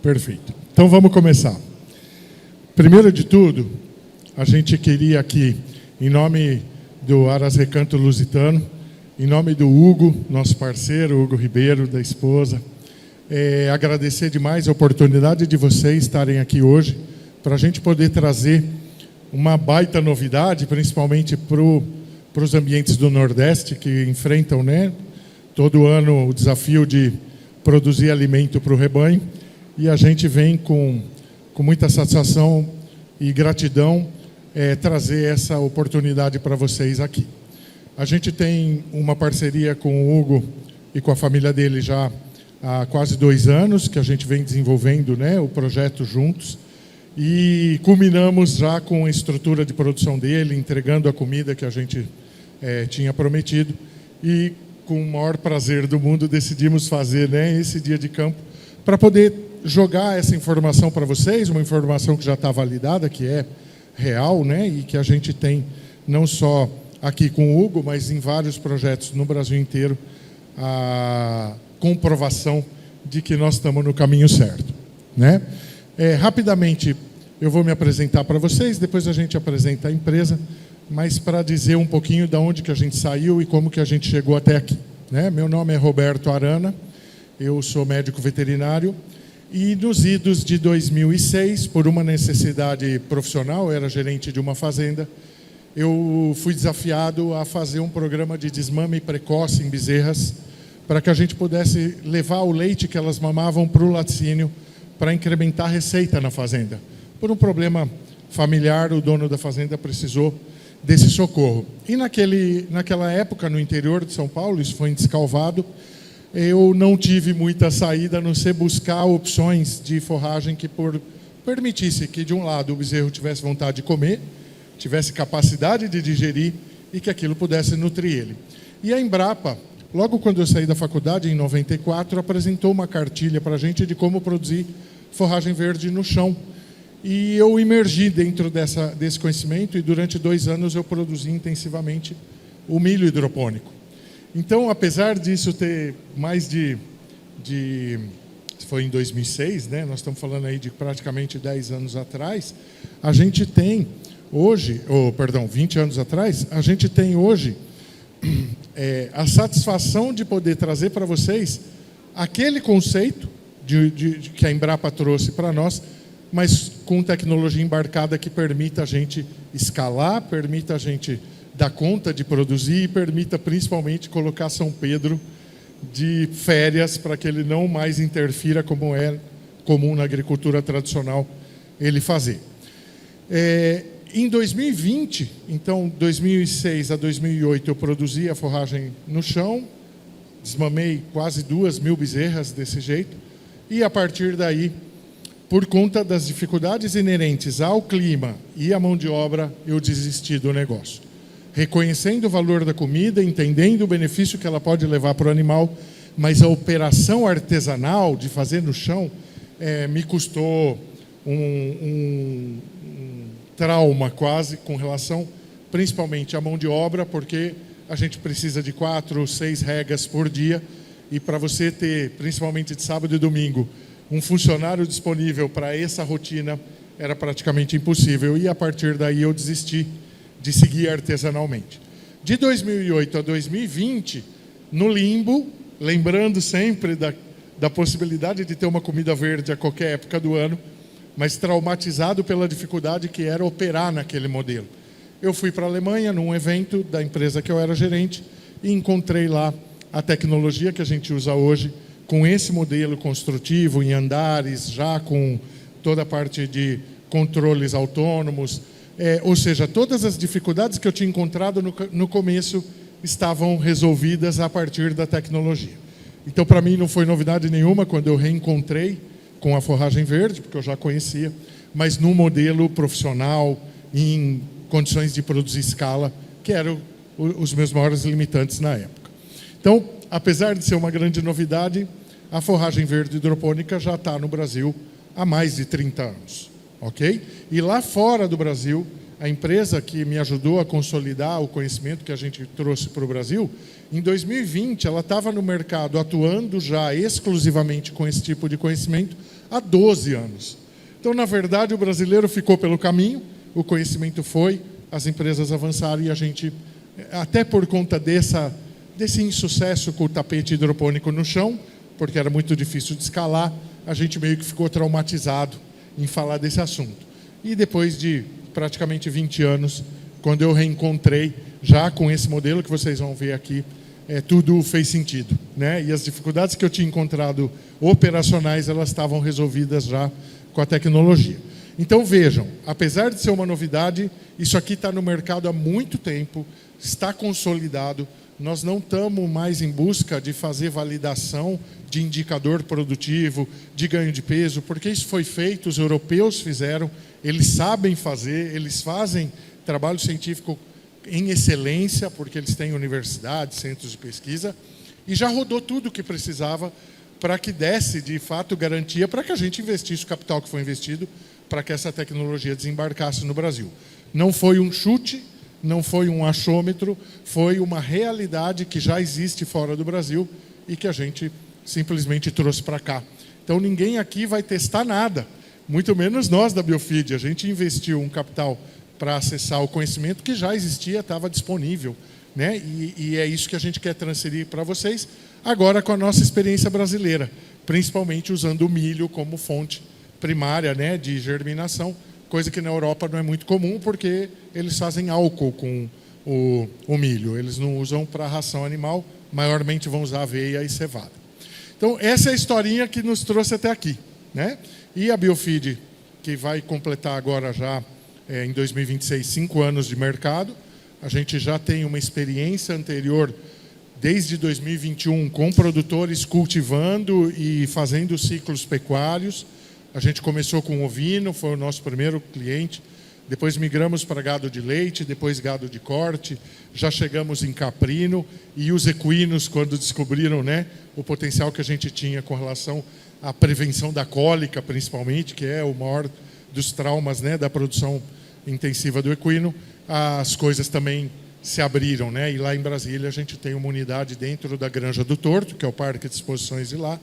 Perfeito. Então vamos começar. Primeiro de tudo, a gente queria aqui, em nome do Aras Recanto Lusitano, em nome do Hugo, nosso parceiro, Hugo Ribeiro, da esposa, agradecer demais a oportunidade de vocês estarem aqui hoje, para a gente poder trazer uma baita novidade, principalmente para os ambientes do Nordeste, que enfrentam, né, todo ano o desafio de produzir alimento para o rebanho, e a gente vem com muita satisfação e gratidão trazer essa oportunidade para vocês aqui. A gente tem uma parceria com o Hugo e com a família dele já há quase 2 anos, que a gente vem desenvolvendo, né, o projeto juntos, e culminamos já com a estrutura de produção dele, entregando a comida que a gente tinha prometido, e com o maior prazer do mundo decidimos fazer, né, esse dia de campo para poder jogar essa informação para vocês, uma informação que já está validada, que é real, né, e que a gente tem não só aqui com o Hugo, mas em vários projetos no Brasil inteiro, a comprovação de que nós estamos no caminho certo, né? Rapidamente, eu vou me apresentar para vocês, depois a gente apresenta a empresa, mas para dizer um pouquinho de onde que a gente saiu e como que a gente chegou até aqui, né? Meu nome é Roberto Arana, eu sou médico veterinário, e nos idos de 2006, por uma necessidade profissional, eu era gerente de uma fazenda, eu fui desafiado a fazer um programa de desmame precoce em bezerras, para que a gente pudesse levar o leite que elas mamavam para o laticínio, para incrementar a receita na fazenda. Por um problema familiar, o dono da fazenda precisou desse socorro. E naquela época, no interior de São Paulo, isso foi em Descalvado, eu não tive muita saída, a não ser buscar opções de forragem que permitisse que, de um lado, o bezerro tivesse vontade de comer, tivesse capacidade de digerir e que aquilo pudesse nutrir ele. E a Embrapa, logo quando eu saí da faculdade, em 94, apresentou uma cartilha para a gente de como produzir forragem verde no chão. E eu imergi dentro desse conhecimento e durante 2 anos eu produzi intensivamente o milho hidropônico. Então, apesar disso ter mais foi em 2006, né? Nós estamos falando aí de praticamente 10 anos atrás, a gente tem hoje, 20 anos atrás, a gente tem hoje a satisfação de poder trazer para vocês aquele conceito que a Embrapa trouxe para nós, mas com tecnologia embarcada que permita a gente escalar, permita a gente dar conta de produzir e permita principalmente colocar São Pedro de férias para que ele não mais interfira, como é comum na agricultura tradicional ele fazer. Em 2020, então 2006 a 2008, eu produzi a forragem no chão, desmamei quase 2.000 bezerras desse jeito, e a partir daí, por conta das dificuldades inerentes ao clima e à mão de obra, eu desisti do negócio. Reconhecendo o valor da comida, entendendo o benefício que ela pode levar para o animal, mas a operação artesanal de fazer no chão me custou um trauma quase com relação principalmente à mão de obra, porque a gente precisa de 4 ou 6 regas por dia, e para você ter, principalmente de sábado e domingo, um funcionário disponível para essa rotina era praticamente impossível, e a partir daí eu desisti de seguir artesanalmente. De 2008 a 2020, no limbo, lembrando sempre da possibilidade de ter uma comida verde a qualquer época do ano, mas traumatizado pela dificuldade que era operar naquele modelo. Eu fui para a Alemanha num evento da empresa que eu era gerente e encontrei lá a tecnologia que a gente usa hoje, com esse modelo construtivo em andares, já com toda a parte de controles autônomos, ou seja, todas as dificuldades que eu tinha encontrado no começo estavam resolvidas a partir da tecnologia. Então, para mim, não foi novidade nenhuma quando eu reencontrei com a forragem verde, porque eu já conhecia, mas num modelo profissional, em condições de produzir escala, que eram os meus maiores limitantes na época. Então, apesar de ser uma grande novidade, a forragem verde hidropônica já está no Brasil há mais de 30 anos. Ok? E lá fora do Brasil, a empresa que me ajudou a consolidar o conhecimento que a gente trouxe para o Brasil, em 2020 ela estava no mercado atuando já exclusivamente com esse tipo de conhecimento há 12 anos. Então, na verdade, o brasileiro ficou pelo caminho, o conhecimento foi, as empresas avançaram e a gente, até por conta desse insucesso com o tapete hidropônico no chão, porque era muito difícil de escalar, a gente meio que ficou traumatizado em falar desse assunto. E depois de praticamente 20 anos, quando eu reencontrei, já com esse modelo que vocês vão ver aqui, tudo fez sentido, né? E as dificuldades que eu tinha encontrado operacionais, elas estavam resolvidas já com a tecnologia. Então vejam, apesar de ser uma novidade, isso aqui está no mercado há muito tempo, está consolidado, nós não estamos mais em busca de fazer validação de indicador produtivo, de ganho de peso, porque isso foi feito, os europeus fizeram, eles sabem fazer, eles fazem trabalho científico em excelência, porque eles têm universidades, centros de pesquisa, e já rodou tudo o que precisava para que desse, de fato, garantia para que a gente investisse o capital que foi investido para que essa tecnologia desembarcasse no Brasil. Não foi um chute, não foi um achômetro, foi uma realidade que já existe fora do Brasil e que a gente simplesmente trouxe para cá. Então, ninguém aqui vai testar nada, muito menos nós da Biofeed. A gente investiu um capital para acessar o conhecimento que já existia, estava disponível, né? E é isso que a gente quer transferir para vocês, agora com a nossa experiência brasileira, principalmente usando o milho como fonte primária, né, de germinação, coisa que na Europa não é muito comum, porque eles fazem álcool com o milho. Eles não usam para ração animal, maiormente vão usar aveia e cevada. Então, essa é a historinha que nos trouxe até aqui, né? E a Biofeed, que vai completar agora já, em 2026, 5 anos de mercado. A gente já tem uma experiência anterior, desde 2021, com produtores cultivando e fazendo ciclos pecuários. A gente começou com ovino, foi o nosso primeiro cliente. Depois migramos para gado de leite, depois gado de corte. Já chegamos em caprino. E os equinos, quando descobriram, né, o potencial que a gente tinha com relação à prevenção da cólica, principalmente, que é o maior dos traumas, né, da produção intensiva do equino, as coisas também se abriram, né? E lá em Brasília a gente tem uma unidade dentro da Granja do Torto, que é o Parque de Exposições de lá,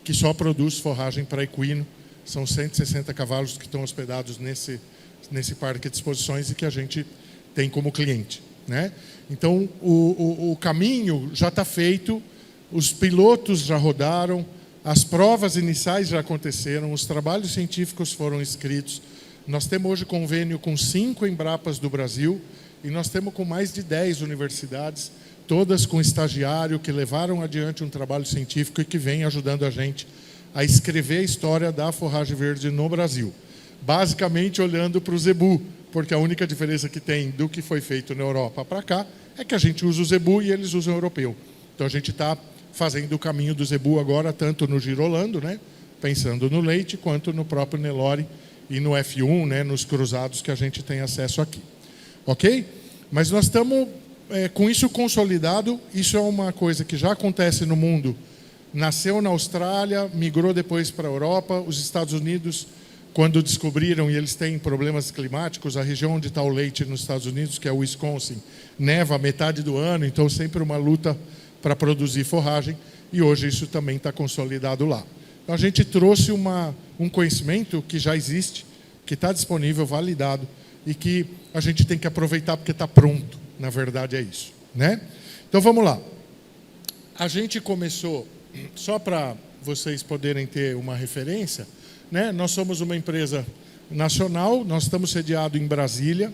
que só produz forragem para equino. São 160 cavalos que estão hospedados nesse parque de exposições e que a gente tem como cliente, né? Então, o caminho já está feito, os pilotos já rodaram, as provas iniciais já aconteceram, os trabalhos científicos foram escritos. Nós temos hoje convênio com 5 Embrapas do Brasil e nós temos com mais de 10 universidades, todas com estagiário, que levaram adiante um trabalho científico e que vem ajudando a gente a escrever a história da forragem verde no Brasil. Basicamente olhando para o zebu, porque a única diferença que tem do que foi feito na Europa para cá é que a gente usa o zebu e eles usam o europeu. Então a gente está fazendo o caminho do zebu agora, tanto no Girolando, né, pensando no leite, quanto no próprio Nelore e no F1, né, nos cruzados que a gente tem acesso aqui. Ok? Mas nós estamos com isso consolidado. Isso é uma coisa que já acontece no mundo. Nasceu na Austrália, migrou depois para a Europa. Os Estados Unidos, quando descobriram, e eles têm problemas climáticos, a região onde está o leite nos Estados Unidos, que é o Wisconsin, neva metade do ano, então sempre uma luta para produzir forragem, e hoje isso também está consolidado lá. Então a gente trouxe um conhecimento que já existe, que está disponível, validado, e que a gente tem que aproveitar porque está pronto. Na verdade é isso, né? Então vamos lá. A gente começou, só para vocês poderem ter uma referência, né? Nós somos uma empresa nacional, nós estamos sediados em Brasília.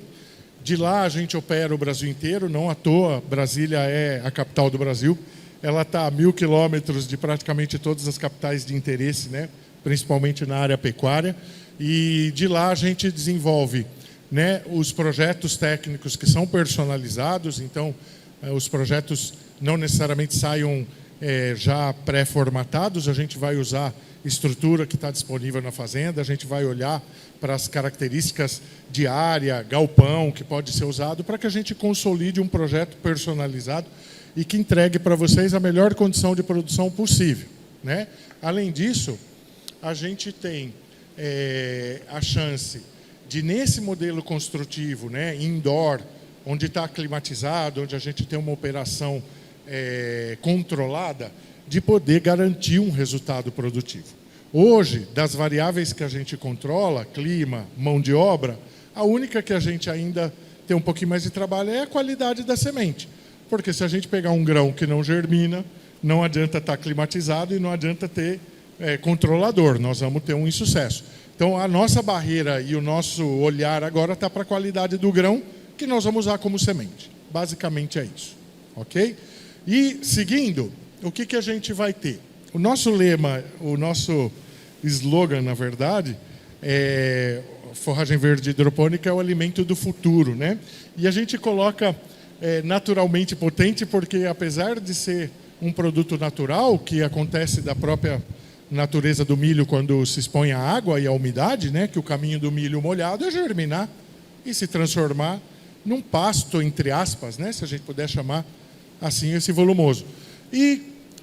De lá a gente opera o Brasil inteiro, não à toa, Brasília é a capital do Brasil. Ela está a 1.000 quilômetros de praticamente todas as capitais de interesse, né? Principalmente na área pecuária. E de lá a gente desenvolve, né, os projetos técnicos que são personalizados. Então, os projetos não necessariamente saiam já pré-formatados. A gente vai usar estrutura que está disponível na fazenda, a gente vai olhar para as características de área, galpão, que pode ser usado para que a gente consolide um projeto personalizado e que entregue para vocês a melhor condição de produção possível, né? Além disso, a gente tem a chance de nesse modelo construtivo, né, indoor, onde está climatizado, onde a gente tem uma operação controlada, de poder garantir um resultado produtivo. Hoje, das variáveis que a gente controla, clima, mão de obra, a única que a gente ainda tem um pouquinho mais de trabalho é a qualidade da semente. Porque se a gente pegar um grão que não germina, não adianta estar climatizado e não adianta ter controlador, nós vamos ter um insucesso. Então, a nossa barreira e o nosso olhar agora está para a qualidade do grão, que nós vamos usar como semente. Basicamente é isso. Ok? E, seguindo, o que a gente vai ter? O nosso lema, o nosso slogan, na verdade, forragem verde hidropônica é o alimento do futuro, né? E a gente coloca naturalmente potente, porque apesar de ser um produto natural, que acontece da própria natureza do milho quando se expõe à água e à umidade, né? Que o caminho do milho molhado é germinar e se transformar num pasto, entre aspas, né? Se a gente puder chamar assim esse volumoso. E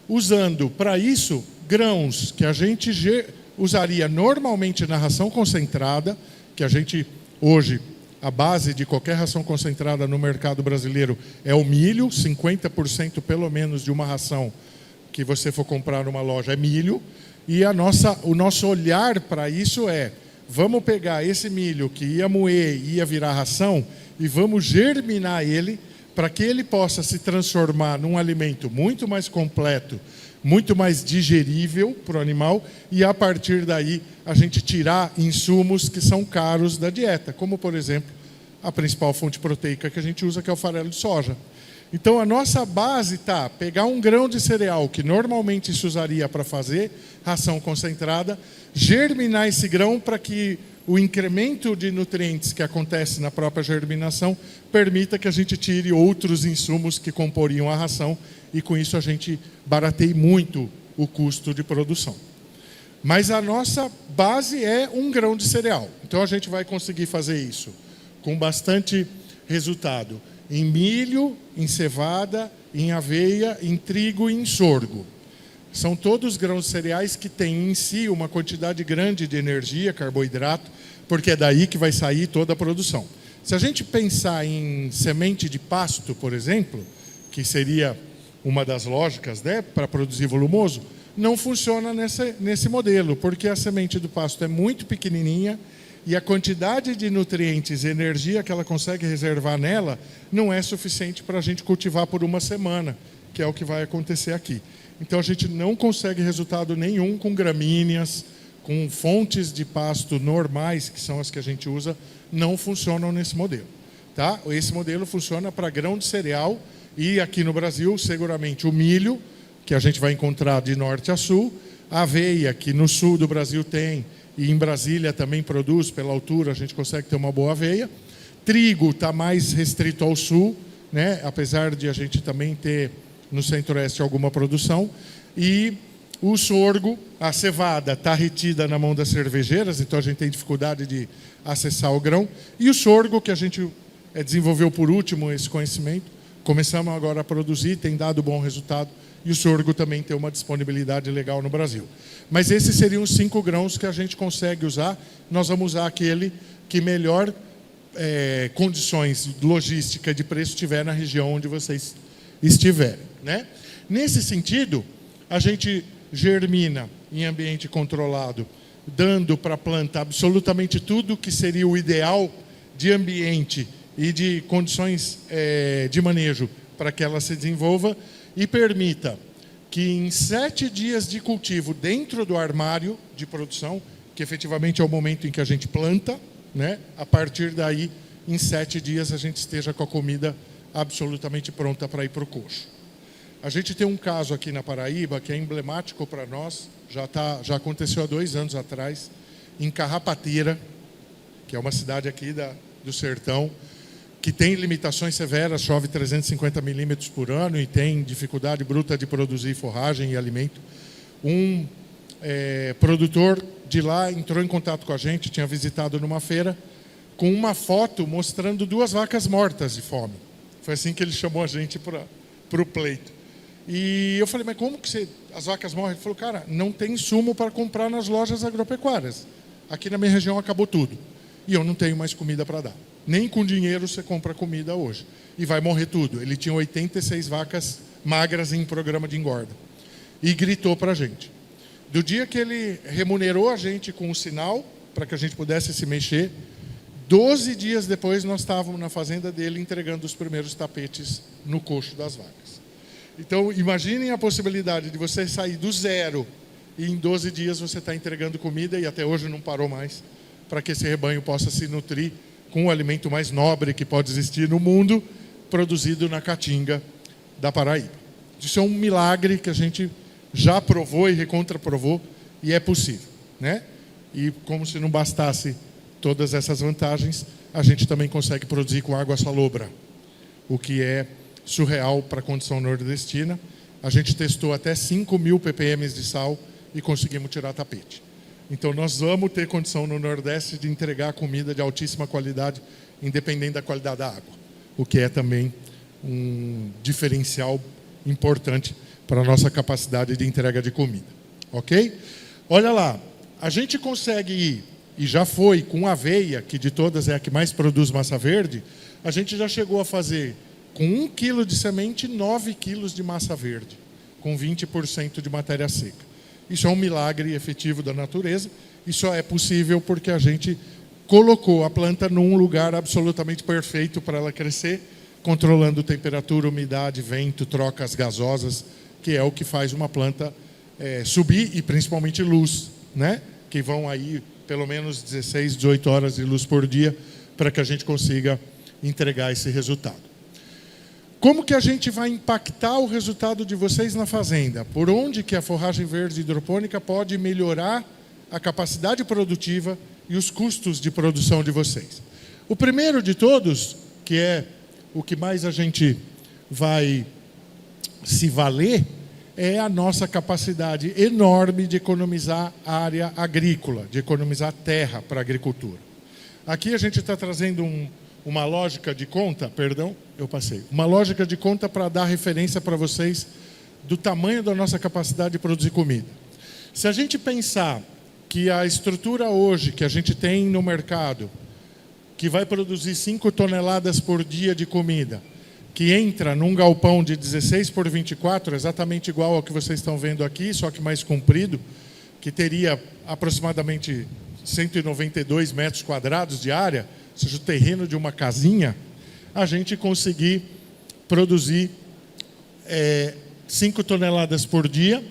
usando para isso grãos que a gente usaria normalmente na ração concentrada, que a gente hoje, a base de qualquer ração concentrada no mercado brasileiro é o milho, 50% pelo menos de uma ração que você for comprar numa loja é milho, e o nosso olhar para isso vamos pegar esse milho que ia moer, ia virar ração, e vamos germinar ele para que ele possa se transformar num alimento muito mais completo, muito mais digerível para o animal, e a partir daí a gente tirar insumos que são caros da dieta, como, por exemplo, a principal fonte proteica que a gente usa, que é o farelo de soja. Então, a nossa base está pegar um grão de cereal que normalmente se usaria para fazer ração concentrada, germinar esse grão para que o incremento de nutrientes que acontece na própria germinação permita que a gente tire outros insumos que comporiam a ração, e com isso a gente barateie muito o custo de produção. Mas a nossa base é um grão de cereal. Então a gente vai conseguir fazer isso com bastante resultado em milho, em cevada, em aveia, em trigo e em sorgo. São todos grãos cereais que têm em si uma quantidade grande de energia, carboidrato, porque é daí que vai sair toda a produção. Se a gente pensar em semente de pasto, por exemplo, que seria uma das lógicas, né, para produzir volumoso, não funciona nesse modelo, porque a semente do pasto é muito pequenininha e a quantidade de nutrientes e energia que ela consegue reservar nela não é suficiente para a gente cultivar por uma semana, que é o que vai acontecer aqui. Então a gente não consegue resultado nenhum com gramíneas, com fontes de pasto normais, que são as que a gente usa, não funcionam nesse modelo. Tá? Esse modelo funciona para grão de cereal e aqui no Brasil, seguramente o milho, que a gente vai encontrar de norte a sul, a aveia, que no sul do Brasil tem, e em Brasília também produz, pela altura a gente consegue ter uma boa aveia. Trigo está mais restrito ao sul, né? Apesar de a gente também ter no centro-oeste alguma produção. E o sorgo, a cevada, está retida na mão das cervejeiras, então a gente tem dificuldade de acessar o grão. E o sorgo, que a gente desenvolveu por último esse conhecimento, começamos agora a produzir, tem dado bom resultado, e o sorgo também tem uma disponibilidade legal no Brasil. Mas esses seriam os 5 grãos que a gente consegue usar. Nós vamos usar aquele que melhor condições logística de preço tiver na região onde vocês estiverem, né? Nesse sentido, a gente germina em ambiente controlado, dando para a planta absolutamente tudo que seria o ideal de ambiente e de condições de manejo para que ela se desenvolva, e permita que em 7 dias de cultivo dentro do armário de produção, que efetivamente é o momento em que a gente planta, né? A partir daí, em 7 dias, a gente esteja com a comida absolutamente pronta para ir para o coxo. A gente tem um caso aqui na Paraíba que é emblemático para nós, já aconteceu há 2 anos atrás, em Carrapateira, que é uma cidade aqui do sertão, que tem limitações severas, chove 350 milímetros por ano e tem dificuldade bruta de produzir forragem e alimento. Um produtor de lá entrou em contato com a gente, tinha visitado numa feira, com uma foto mostrando 2 vacas mortas de fome. Foi assim que ele chamou a gente para o pleito. E eu falei, mas como que as vacas morrem? Ele falou, cara, não tem insumo para comprar nas lojas agropecuárias. Aqui na minha região acabou tudo. e eu não tenho mais comida para dar. Nem com dinheiro você compra comida hoje. E vai morrer tudo. Ele tinha 86 vacas magras em programa de engorda. E gritou para a gente. Do dia que ele remunerou a gente com um sinal, para que a gente pudesse se mexer, 12 dias depois nós estávamos na fazenda dele entregando os primeiros tapetes no coxo das vacas. Então, imaginem a possibilidade de você sair do zero e em 12 dias você está entregando comida, e até hoje não parou mais, para que esse rebanho possa se nutrir com o alimento mais nobre que pode existir no mundo, produzido na Caatinga da Paraíba. Isso é um milagre que a gente já provou e recontraprovou, e é possível, né? E como se não bastasse todas essas vantagens, a gente também consegue produzir com água salobra, o que é surreal para a condição nordestina. A gente testou até 5.000 ppm de sal e conseguimos tirar tapete. Então nós vamos ter condição no Nordeste de entregar comida de altíssima qualidade, independente da qualidade da água, o que é também um diferencial importante para a nossa capacidade de entrega de comida. Ok? Olha lá, a gente consegue ir, e já foi com aveia, que de todas é a que mais produz massa verde, a gente já chegou a fazer com 1 quilo de semente, 9 quilos de massa verde, com 20% de matéria seca. Isso é um milagre efetivo da natureza, e só é possível porque a gente colocou a planta num lugar absolutamente perfeito para ela crescer, controlando temperatura, umidade, vento, trocas gasosas, que é o que faz uma planta subir, e principalmente luz, né? Que vão aí pelo menos 16, 18 horas de luz por dia para que a gente consiga entregar esse resultado. Como que a gente vai impactar o resultado de vocês na fazenda? Por onde que a forragem verde hidropônica pode melhorar a capacidade produtiva e os custos de produção de vocês? O primeiro de todos, que é o que mais a gente vai se valer, é a nossa capacidade enorme de economizar área agrícola, de economizar terra para a agricultura. Aqui a gente está trazendo uma lógica de conta, uma lógica de conta para dar referência para vocês do tamanho da nossa capacidade de produzir comida. Se a gente pensar que a estrutura hoje que a gente tem no mercado, que vai produzir 5 toneladas por dia de comida, que entra num galpão de 16 por 24, exatamente igual ao que vocês estão vendo aqui, só que mais comprido, que teria aproximadamente 192 metros quadrados de área, ou seja, o terreno de uma casinha, a gente conseguir produzir 5 toneladas por dia.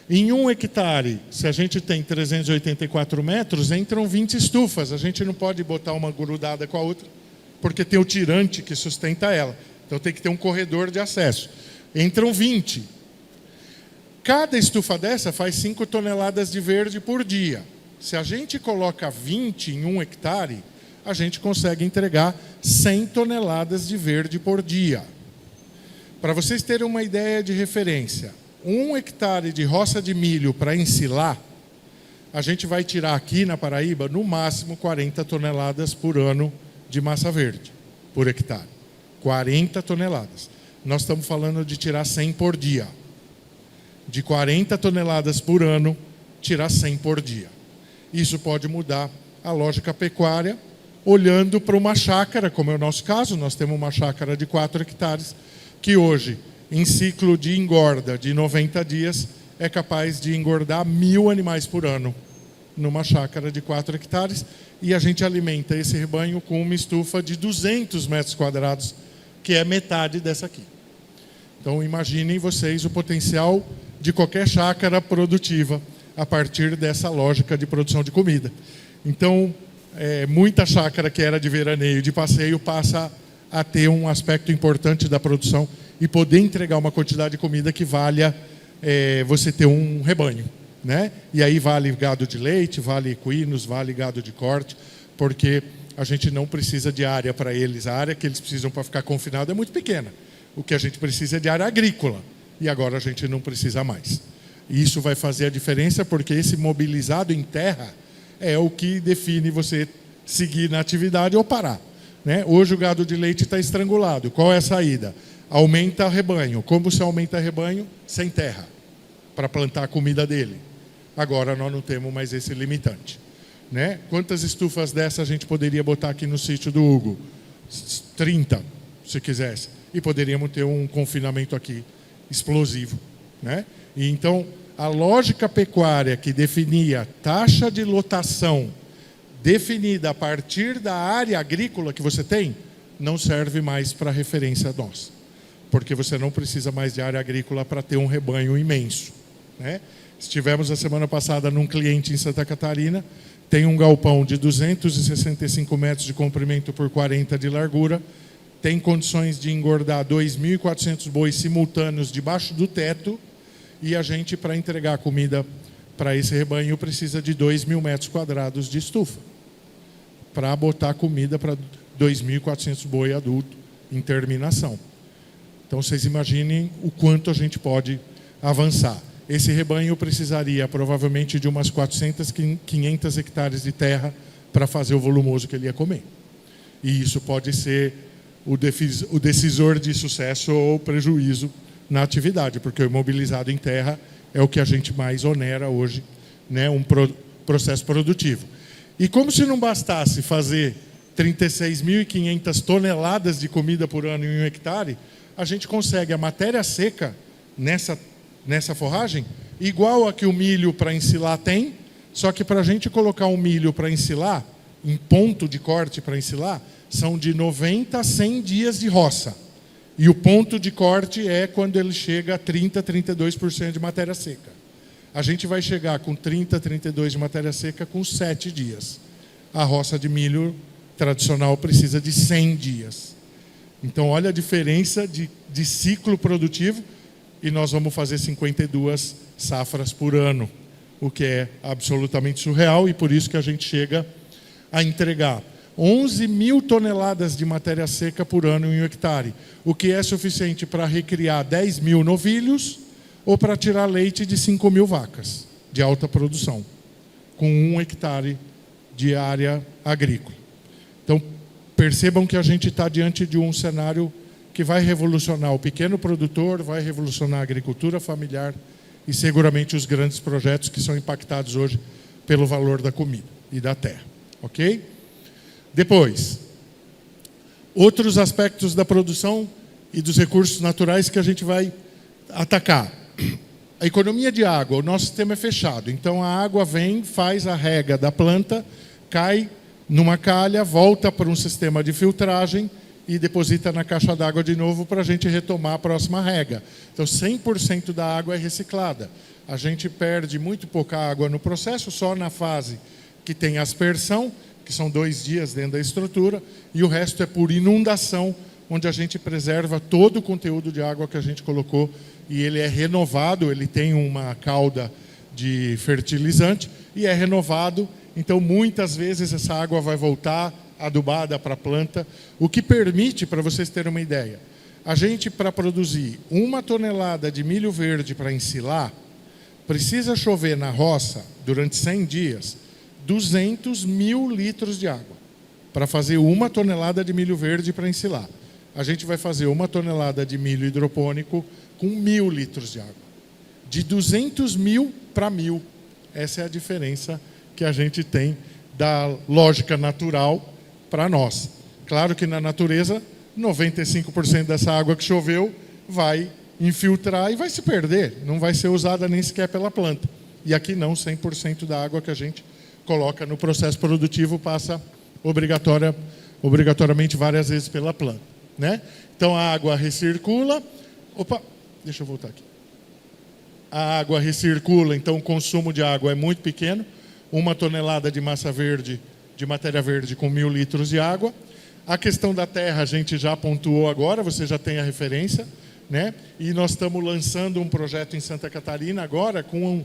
Em 1 hectare, se a gente tem 384 metros, entram 20 estufas. A gente não pode botar uma grudada com a outra, porque tem o tirante que sustenta ela. Então tem que ter um corredor de acesso. Entram 20. Cada estufa dessa faz 5 toneladas de verde por dia. Se a gente coloca 20 em 1 hectare, a gente consegue entregar 100 toneladas de verde por dia. Para vocês terem uma ideia de referência, 1 hectare de roça de milho para ensilar, a gente vai tirar aqui na Paraíba, no máximo 40 toneladas por ano de massa verde, por hectare. 40 toneladas. Nós estamos falando de tirar 100 por dia. De 40 toneladas por ano, tirar 100 por dia. Isso pode mudar a lógica pecuária, olhando para uma chácara, como é o nosso caso. Nós temos uma chácara de 4 hectares, que hoje, em ciclo de engorda de 90 dias, é capaz de engordar 1.000 animais por ano, numa chácara de 4 hectares, e a gente alimenta esse rebanho com uma estufa de 200 metros quadrados, que é metade dessa aqui. Então, imaginem vocês o potencial de qualquer chácara produtiva a partir dessa lógica de produção de comida. Então, muita chácara que era de veraneio, de passeio, passa a ter um aspecto importante da produção e poder entregar uma quantidade de comida que valha você ter um rebanho, né? E aí vale gado de leite, vale equinos, vale gado de corte, porque a gente não precisa de área para eles. A área que eles precisam para ficar confinado é muito pequena. O que a gente precisa é de área agrícola. E agora a gente não precisa mais. E isso vai fazer a diferença, porque esse mobilizado em terra é o que define você seguir na atividade ou parar, né? Hoje o gado de leite está estrangulado. Qual é a saída? Aumenta o rebanho. Como se aumenta o rebanho? Sem terra, para plantar a comida dele. Agora nós não temos mais esse limitante. né? Quantas estufas dessa a gente poderia botar aqui no sítio do Hugo? 30, se quisesse. E poderíamos ter um confinamento aqui explosivo, né? E então, a lógica pecuária que definia taxa de lotação definida a partir da área agrícola que você tem, não serve mais para referência nossa. Porque você não precisa mais de área agrícola para ter um rebanho imenso, né? Estivemos a semana passada num cliente em Santa Catarina, tem um galpão de 265 metros de comprimento por 40 de largura, tem condições de engordar 2.400 bois simultâneos debaixo do teto, e a gente, para entregar comida para esse rebanho, precisa de 2.000 metros quadrados de estufa, para botar comida para 2.400 boi adulto em terminação. Então, vocês imaginem o quanto a gente pode avançar. Esse rebanho precisaria provavelmente de umas 400, 500 hectares de terra para fazer o volumoso que ele ia comer. E isso pode ser o decisor de sucesso ou prejuízo na atividade, porque o imobilizado em terra é o que a gente mais onera hoje, né, um processo produtivo. E como se não bastasse fazer 36.500 toneladas de comida por ano em 1 hectare, a gente consegue a matéria seca nessa forragem igual a que o milho para ensilar tem, só que para a gente colocar um milho para ensilar, em ponto de corte para ensilar, são de 90 a 100 dias de roça. E o ponto de corte é quando ele chega a 30, 32% de matéria seca. A gente vai chegar com 30, 32% de matéria seca com 7 dias. A roça de milho tradicional precisa de 100 dias. Então, olha a diferença de ciclo produtivo, e nós vamos fazer 52 safras por ano, o que é absolutamente surreal, e por isso que a gente chega a entregar 11.000 toneladas de matéria seca por ano em 1 hectare, o que é suficiente para recriar 10.000 novilhos ou para tirar leite de 5.000 vacas de alta produção, com 1 hectare de área agrícola. Então, percebam que a gente está diante de um cenário que vai revolucionar o pequeno produtor, vai revolucionar a agricultura familiar e seguramente os grandes projetos que são impactados hoje pelo valor da comida e da terra. Ok? Depois, outros aspectos da produção e dos recursos naturais que a gente vai atacar. A economia de água, o nosso sistema é fechado, então a água vem, faz a rega da planta, cai numa calha, volta para um sistema de filtragem e deposita na caixa d'água de novo para a gente retomar a próxima rega. Então, 100% da água é reciclada. A gente perde muito pouca água no processo, só na fase que tem aspersão, que são 2 dias dentro da estrutura, e o resto é por inundação, onde a gente preserva todo o conteúdo de água que a gente colocou, e ele é renovado, ele tem uma cauda de fertilizante, e é renovado, então muitas vezes essa água vai voltar adubada para a planta, o que permite, para vocês terem uma ideia, a gente, para produzir 1 tonelada de milho verde para ensilar, precisa chover na roça, durante 100 dias, 200.000 litros de água, para fazer 1 tonelada de milho verde para ensilar. A gente vai fazer 1 tonelada de milho hidropônico com 1.000 litros de água. De 200.000 para 1.000. Essa é a diferença que a gente tem da lógica natural para nós. Claro que na natureza, 95% dessa água que choveu vai infiltrar e vai se perder, não vai ser usada nem sequer pela planta. E aqui não, 100% da água que a gente coloca no processo produtivo passa obrigatoriamente várias vezes pela planta, né? Então a água recircula. Opa, deixa eu voltar aqui. A água recircula, então o consumo de água é muito pequeno. 1 tonelada de massa verde, de matéria verde com 1.000 litros de água. A questão da terra a gente já pontuou agora, você já tem a referência, né? E nós estamos lançando um projeto em Santa Catarina agora com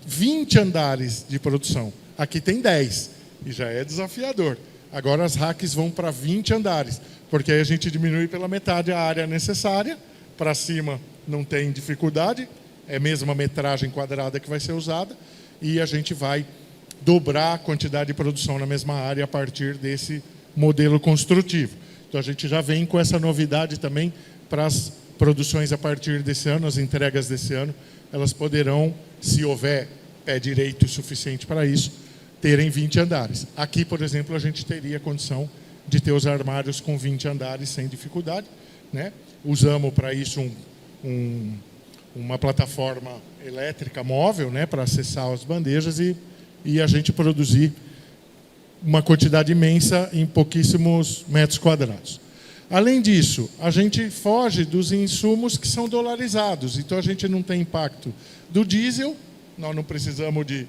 20 andares de produção. Aqui tem 10 e já é desafiador. Agora as racks vão para 20 andares, porque aí a gente diminui pela metade a área necessária. Para cima não tem dificuldade, é a mesma metragem quadrada que vai ser usada, e a gente vai dobrar a quantidade de produção na mesma área a partir desse modelo construtivo. Então a gente já vem com essa novidade também para as produções a partir desse ano, as entregas desse ano, elas poderão, se houver pé direito suficiente para isso, terem 20 andares. Aqui, por exemplo, a gente teria condição de ter os armários com 20 andares sem dificuldade, né? Usamos para isso uma plataforma elétrica móvel, né, para acessar as bandejas e a gente produzir uma quantidade imensa em pouquíssimos metros quadrados. Além disso, a gente foge dos insumos que são dolarizados, então a gente não tem impacto do diesel, nós não precisamos de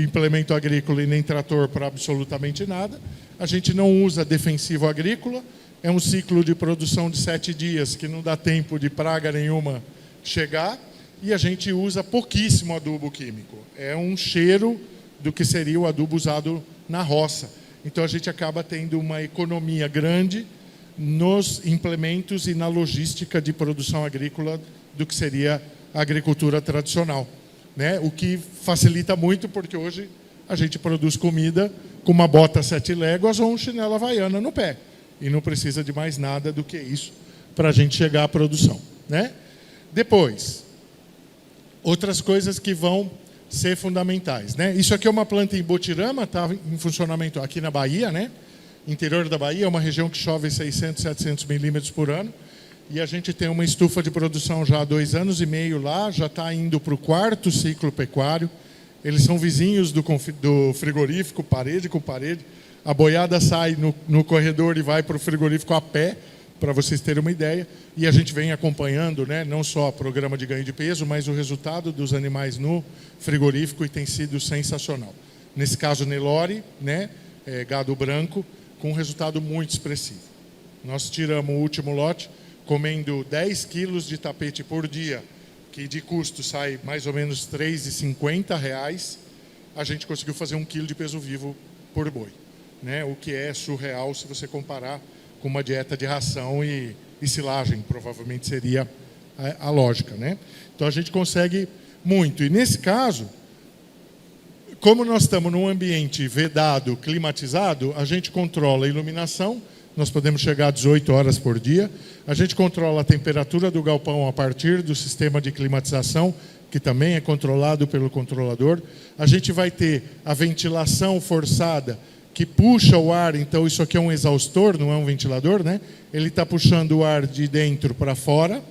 implemento agrícola e nem trator para absolutamente nada, a gente não usa defensivo agrícola, é um ciclo de produção de 7 dias que não dá tempo de praga nenhuma chegar, e a gente usa pouquíssimo adubo químico. É um cheiro do que seria o adubo usado na roça. Então a gente acaba tendo uma economia grande nos implementos e na logística de produção agrícola do que seria a agricultura tradicional, né? O que facilita muito, porque hoje a gente produz comida com uma bota 7 léguas ou um chinelo havaiana no pé. E não precisa de mais nada do que isso para a gente chegar à produção, né? Depois, outras coisas que vão ser fundamentais, né? Isso aqui é uma planta em Botirama, está em funcionamento aqui na Bahia, né? Interior da Bahia, é uma região que chove 600, 700 milímetros por ano. E a gente tem uma estufa de produção já há 2 anos e meio lá, já está indo para o 4º ciclo pecuário. Eles são vizinhos do frigorífico, parede com parede. A boiada sai no corredor e vai para o frigorífico a pé, para vocês terem uma ideia. E a gente vem acompanhando, né, não só o programa de ganho de peso, mas o resultado dos animais no frigorífico, e tem sido sensacional. Nesse caso, Nelore, né, gado branco, com um resultado muito expressivo. Nós tiramos o último lote comendo 10 quilos de tapete por dia, que de custo sai mais ou menos R$ 3,50, a gente conseguiu fazer 1 quilo de peso vivo por boi, né? O que é surreal se você comparar com uma dieta de ração e silagem, provavelmente seria a lógica, né? Então a gente consegue muito. E nesse caso, como nós estamos num ambiente vedado, climatizado, a gente controla a iluminação, nós podemos chegar a 18 horas por dia, a gente controla a temperatura do galpão a partir do sistema de climatização, que também é controlado pelo controlador. A gente vai ter a ventilação forçada, que puxa o ar, então isso aqui é um exaustor, não é um ventilador, né? Ele está puxando o ar de dentro para fora,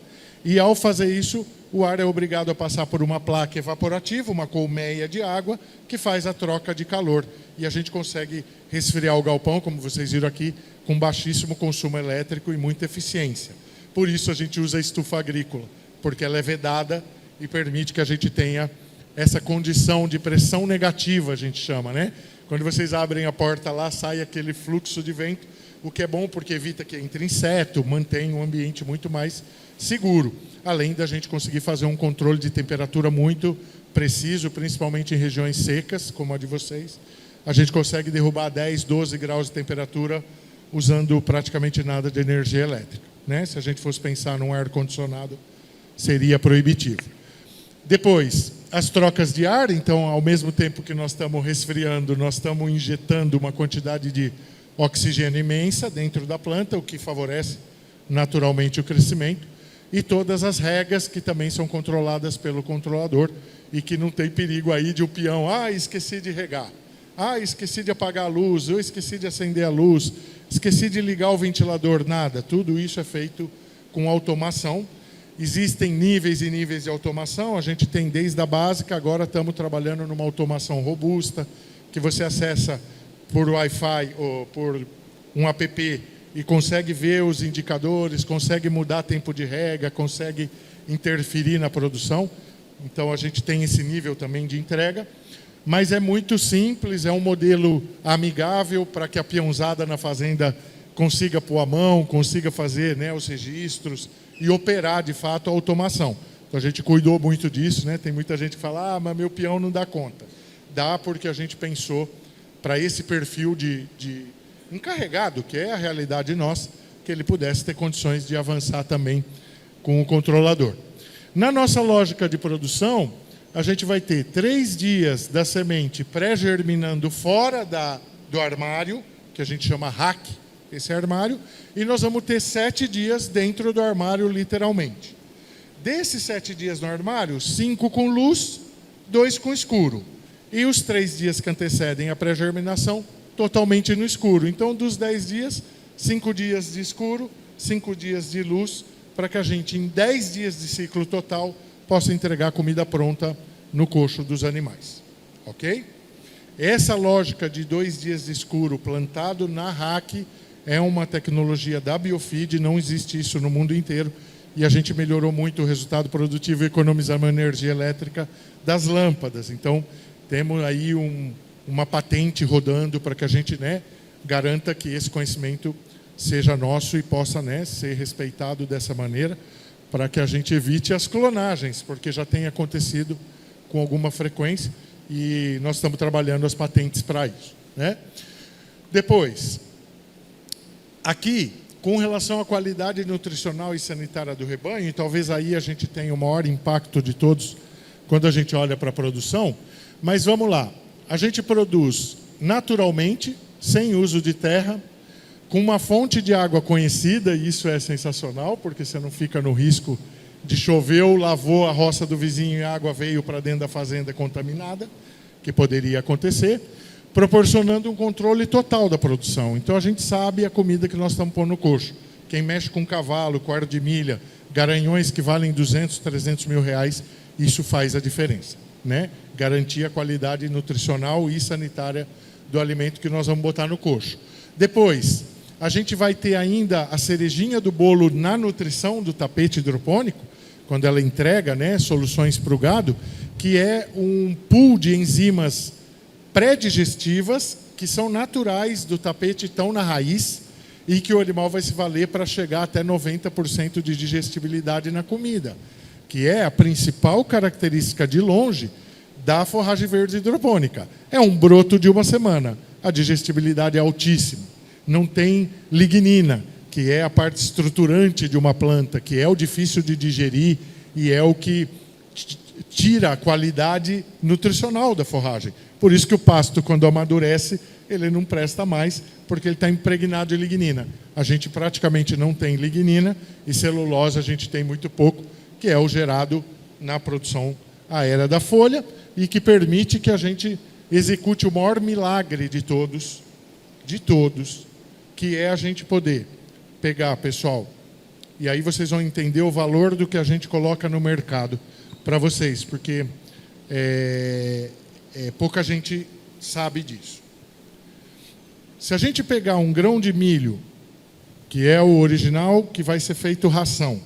e ao fazer isso, o ar é obrigado a passar por uma placa evaporativa, uma colmeia de água, que faz a troca de calor. E a gente consegue resfriar o galpão, como vocês viram aqui, com baixíssimo consumo elétrico e muita eficiência. Por isso a gente usa a estufa agrícola, porque ela é vedada e permite que a gente tenha essa condição de pressão negativa, a gente chama, né? Quando vocês abrem a porta lá, sai aquele fluxo de vento, o que é bom porque evita que entre inseto, mantém um ambiente muito mais seguro. Além da gente conseguir fazer um controle de temperatura muito preciso, principalmente em regiões secas, como a de vocês. A gente consegue derrubar 10, 12 graus de temperatura usando praticamente nada de energia elétrica, né? Se a gente fosse pensar num ar-condicionado, seria proibitivo. Depois, as trocas de ar, então, ao mesmo tempo que nós estamos resfriando, nós estamos injetando uma quantidade de oxigênio imensa dentro da planta, o que favorece naturalmente o crescimento, e todas as regas que também são controladas pelo controlador e que não tem perigo aí de o peão, esqueci de regar, esqueci de apagar a luz, eu esqueci de acender a luz, esqueci de ligar o ventilador, nada. Tudo isso é feito com automação. Existem níveis e níveis de automação, a gente tem desde a básica, agora estamos trabalhando numa automação robusta, que você acessa por Wi-Fi ou por um app e consegue ver os indicadores, consegue mudar tempo de rega, consegue interferir na produção. Então a gente tem esse nível também de entrega, mas é muito simples, é um modelo amigável para que a peãozada na fazenda consiga pôr a mão, consiga fazer, né, os registros e operar de fato a automação. Então a gente cuidou muito disso, né? Tem muita gente que fala, mas meu peão não dá conta. Dá porque a gente pensou para esse perfil de encarregado, que é a realidade nossa, que ele pudesse ter condições de avançar também com o controlador. Na nossa lógica de produção, a gente vai ter 3 dias da semente pré-germinando fora do armário, que a gente chama rack, esse armário, e nós vamos ter 7 dias dentro do armário, literalmente. Desses 7 dias no armário, 5 com luz, 2 com escuro. E os 3 dias que antecedem a pré-germinação, totalmente no escuro. Então, dos 10 dias, 5 dias de escuro, 5 dias de luz, para que a gente, em 10 dias de ciclo total, possa entregar comida pronta no coxo dos animais. Ok? Essa lógica de 2 dias de escuro plantado na RAC é uma tecnologia da Biofeed, não existe isso no mundo inteiro, e a gente melhorou muito o resultado produtivo e economizamos a energia elétrica das lâmpadas. Então, temos aí uma patente rodando para que a gente, garanta que esse conhecimento seja nosso e possa, ser respeitado dessa maneira, para que a gente evite as clonagens, porque já tem acontecido com alguma frequência e nós estamos trabalhando as patentes para isso. Depois, aqui, com relação à qualidade nutricional e sanitária do rebanho, e talvez aí a gente tenha o maior impacto de todos quando a gente olha para a produção, mas vamos lá. A gente produz naturalmente, sem uso de terra, com uma fonte de água conhecida, e isso é sensacional, porque você não fica no risco de choveu, lavou a roça do vizinho e a água veio para dentro da fazenda contaminada, que poderia acontecer, proporcionando um controle total da produção. Então a gente sabe a comida que nós estamos pondo no coxo. Quem mexe com cavalo, quarto de milha, garanhões que valem 200, 300 mil reais, isso faz a diferença, Garantir a qualidade nutricional e sanitária do alimento que nós vamos botar no coxo. Depois, a gente vai ter ainda a cerejinha do bolo na nutrição do tapete hidropônico, quando ela entrega, soluções para o gado, que é um pool de enzimas pré-digestivas que são naturais do tapete, estão na raiz, e que o animal vai se valer para chegar até 90% de digestibilidade na comida, que é a principal característica de longe da forragem verde hidropônica. É um broto de 1 semana. A digestibilidade é altíssima. Não tem lignina, que é a parte estruturante de uma planta, que é o difícil de digerir e é o que tira a qualidade nutricional da forragem. Por isso que o pasto, quando amadurece, ele não presta mais, porque ele está impregnado de lignina. A gente praticamente não tem lignina e celulose a gente tem muito pouco, que é o gerado na produção aérea da folha e que permite que a gente execute o maior milagre de todos, que é a gente poder pegar, pessoal, e aí vocês vão entender o valor do que a gente coloca no mercado para vocês, porque pouca gente sabe disso. Se a gente pegar um grão de milho, que é o original, que vai ser feito ração,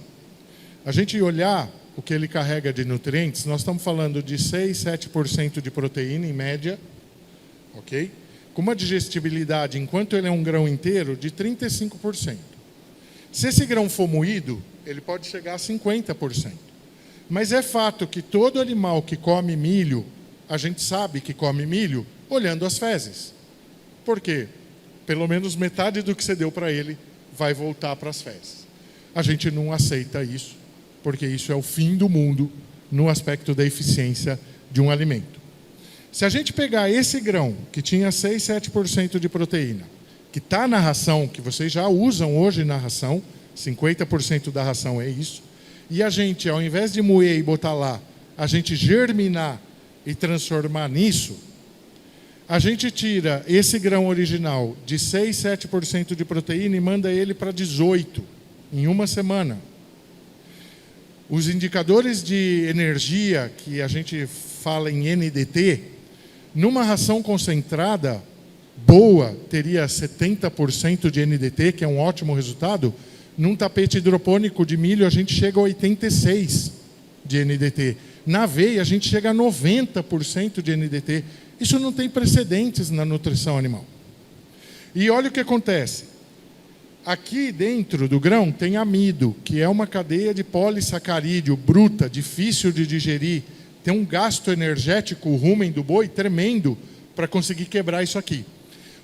a gente olhar o que ele carrega de nutrientes, nós estamos falando de 6, 7% de proteína, em média, ok? Com uma digestibilidade, enquanto ele é um grão inteiro, de 35%. Se esse grão for moído, ele pode chegar a 50%. Mas é fato que todo animal que come milho, a gente sabe que come milho olhando as fezes. Por quê? Pelo menos metade do que você deu para ele vai voltar para as fezes. A gente não aceita isso, porque isso é o fim do mundo no aspecto da eficiência de um alimento. Se a gente pegar esse grão, que tinha 6, 7% de proteína, que está na ração, que vocês já usam hoje na ração, 50% da ração é isso, e a gente, ao invés de moer e botar lá, a gente germinar e transformar nisso, a gente tira esse grão original de 6, 7% de proteína e manda ele para 18% em 1 semana. Os indicadores de energia, que a gente fala em NDT, numa ração concentrada boa, teria 70% de NDT, que é um ótimo resultado. Num tapete hidropônico de milho, a gente chega a 86% de NDT. Na aveia, a gente chega a 90% de NDT. Isso não tem precedentes na nutrição animal. E olha o que acontece. Aqui dentro do grão tem amido, que é uma cadeia de polissacarídeo bruta, difícil de digerir. Tem um gasto energético, o rumen do boi, tremendo para conseguir quebrar isso aqui.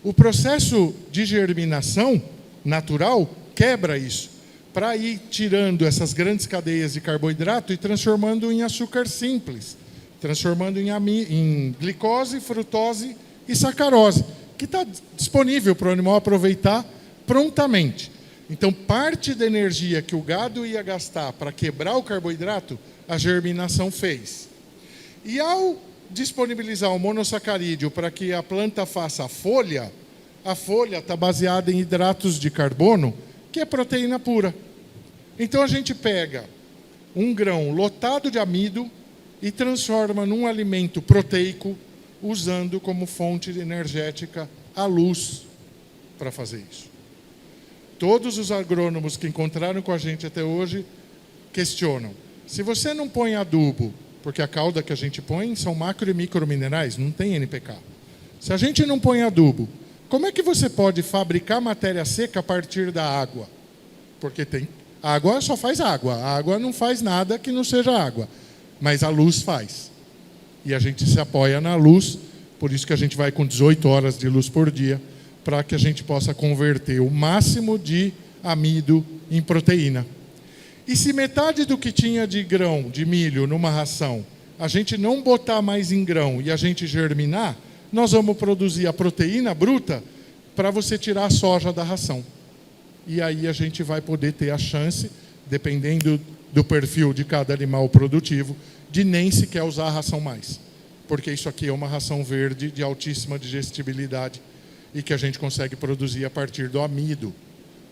O processo de germinação natural quebra isso, para ir tirando essas grandes cadeias de carboidrato e transformando em açúcar simples, transformando em glicose, frutose e sacarose, que está disponível para o animal aproveitar prontamente. Então, parte da energia que o gado ia gastar para quebrar o carboidrato, a germinação fez. E ao disponibilizar o monossacarídeo para que a planta faça a folha está baseada em hidratos de carbono, que é proteína pura. Então a gente pega um grão lotado de amido e transforma num alimento proteico, usando como fonte energética a luz para fazer isso. Todos os agrônomos que encontraram com a gente até hoje questionam. Se você não põe adubo, porque a calda que a gente põe são macro e microminerais, não tem NPK. Se a gente não põe adubo, como é que você pode fabricar matéria seca a partir da água? Porque a água só faz água. A água não faz nada que não seja água. Mas a luz faz. E a gente se apoia na luz, por isso que a gente vai com 18 horas de luz por dia, para que a gente possa converter o máximo de amido em proteína. E se metade do que tinha de grão, de milho, numa ração, a gente não botar mais em grão e a gente germinar, nós vamos produzir a proteína bruta para você tirar a soja da ração. E aí a gente vai poder ter a chance, dependendo do perfil de cada animal produtivo, de nem sequer usar a ração mais. Porque isso aqui é uma ração verde de altíssima digestibilidade e que a gente consegue produzir a partir do amido,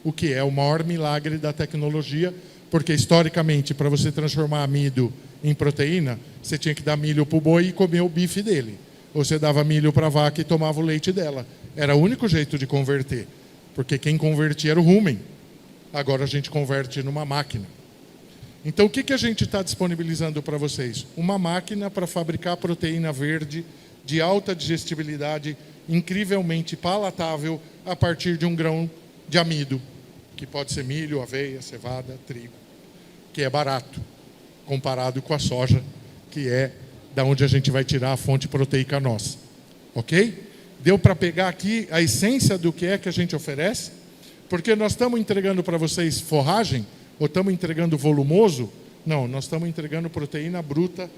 o que é o maior milagre da tecnologia, porque historicamente, para você transformar amido em proteína, você tinha que dar milho para o boi e comer o bife dele. Ou você dava milho para a vaca e tomava o leite dela. Era o único jeito de converter, porque quem convertia era o rumen. Agora a gente converte numa máquina. Então o que a gente está disponibilizando para vocês? Uma máquina para fabricar proteína verde de alta digestibilidade, incrivelmente palatável, a partir de um grão de amido, que pode ser milho, aveia, cevada, trigo, que é barato, comparado com a soja, que é da onde a gente vai tirar a fonte proteica nossa. Ok? Deu para pegar aqui a essência do que é que a gente oferece? Porque nós estamos entregando para vocês forragem, ou estamos entregando volumoso? Não, nós estamos entregando proteína bruta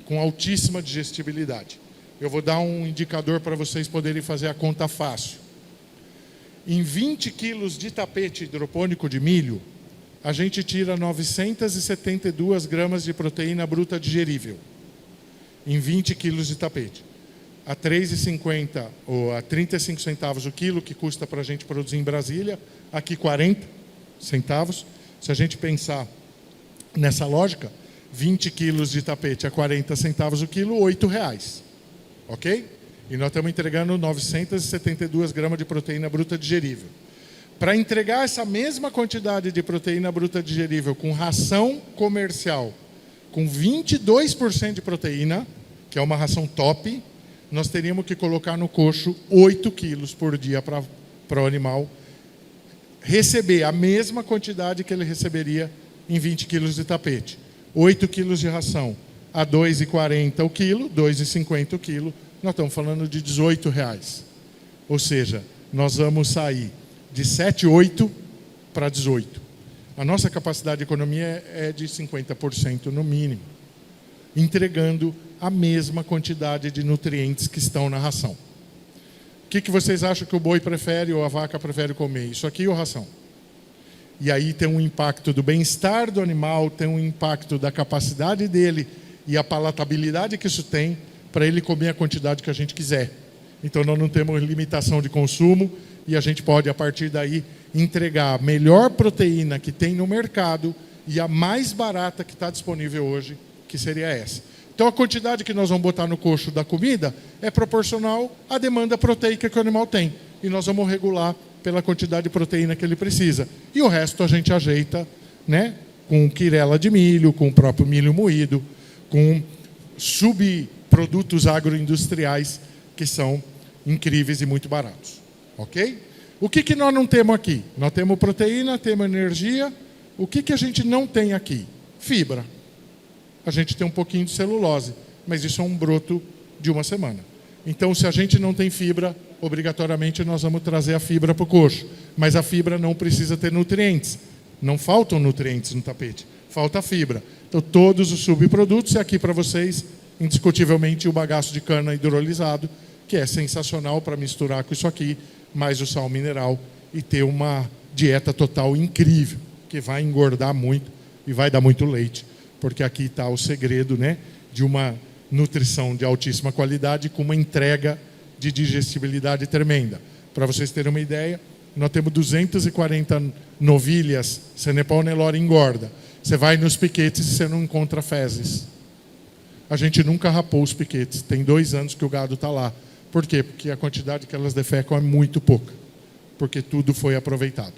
com altíssima digestibilidade. Eu vou dar um indicador para vocês poderem fazer a conta fácil. Em 20 quilos de tapete hidropônico de milho, a gente tira 972 gramas de proteína bruta digerível. Em 20 quilos de tapete. A R$ 3,50 ou a 35 centavos o quilo, que custa para a gente produzir em Brasília, aqui 40 centavos. Se a gente pensar nessa lógica, 20 quilos de tapete a 40 centavos o quilo, R$ 8,00. Ok? E nós estamos entregando 972 gramas de proteína bruta digerível. Para entregar essa mesma quantidade de proteína bruta digerível com ração comercial, com 22% de proteína, que é uma ração top, nós teríamos que colocar no coxo 8 quilos por dia para o animal receber a mesma quantidade que ele receberia em 20 quilos de tapete. 8 quilos de ração a R$ 2,40 o quilo, R$ 2,50 o quilo, nós estamos falando de R$ 18,00. Ou seja, nós vamos sair de 7,8 para 18. A nossa capacidade de economia é de 50% no mínimo, entregando a mesma quantidade de nutrientes que estão na ração. O que vocês acham que o boi prefere ou a vaca prefere comer? Isso aqui ou ração? E aí tem um impacto do bem-estar do animal, tem um impacto da capacidade dele e a palatabilidade que isso tem para ele comer a quantidade que a gente quiser. Então nós não temos limitação de consumo e a gente pode, a partir daí, entregar a melhor proteína que tem no mercado e a mais barata que está disponível hoje, que seria essa. Então a quantidade que nós vamos botar no coxo da comida é proporcional à demanda proteica que o animal tem. E nós vamos regular pela quantidade de proteína que ele precisa. E o resto a gente ajeita, né, com quirela de milho, com o próprio milho moído, com subprodutos agroindustriais que são incríveis e muito baratos. Ok? O que nós não temos aqui? Nós temos proteína, temos energia. O que a gente não tem aqui? Fibra. A gente tem um pouquinho de celulose, mas isso é um broto de uma semana. Então, se a gente não tem fibra, obrigatoriamente nós vamos trazer a fibra para o coxo. Mas a fibra não precisa ter nutrientes. Não faltam nutrientes no tapete, falta fibra. Então, todos os subprodutos, e aqui para vocês, indiscutivelmente, o bagaço de cana hidrolisado, que é sensacional para misturar com isso aqui, mais o sal mineral, e ter uma dieta total incrível, que vai engordar muito e vai dar muito leite. Porque aqui está o segredo, né, de uma nutrição de altíssima qualidade com uma entrega de digestibilidade tremenda. Para vocês terem uma ideia, nós temos 240 novilhas, Cenepal Nelore engorda. Você vai nos piquetes e você não encontra fezes. A gente nunca rapou os piquetes. Tem 2 anos que o gado está lá. Por quê? Porque a quantidade que elas defecam é muito pouca. Porque tudo foi aproveitado.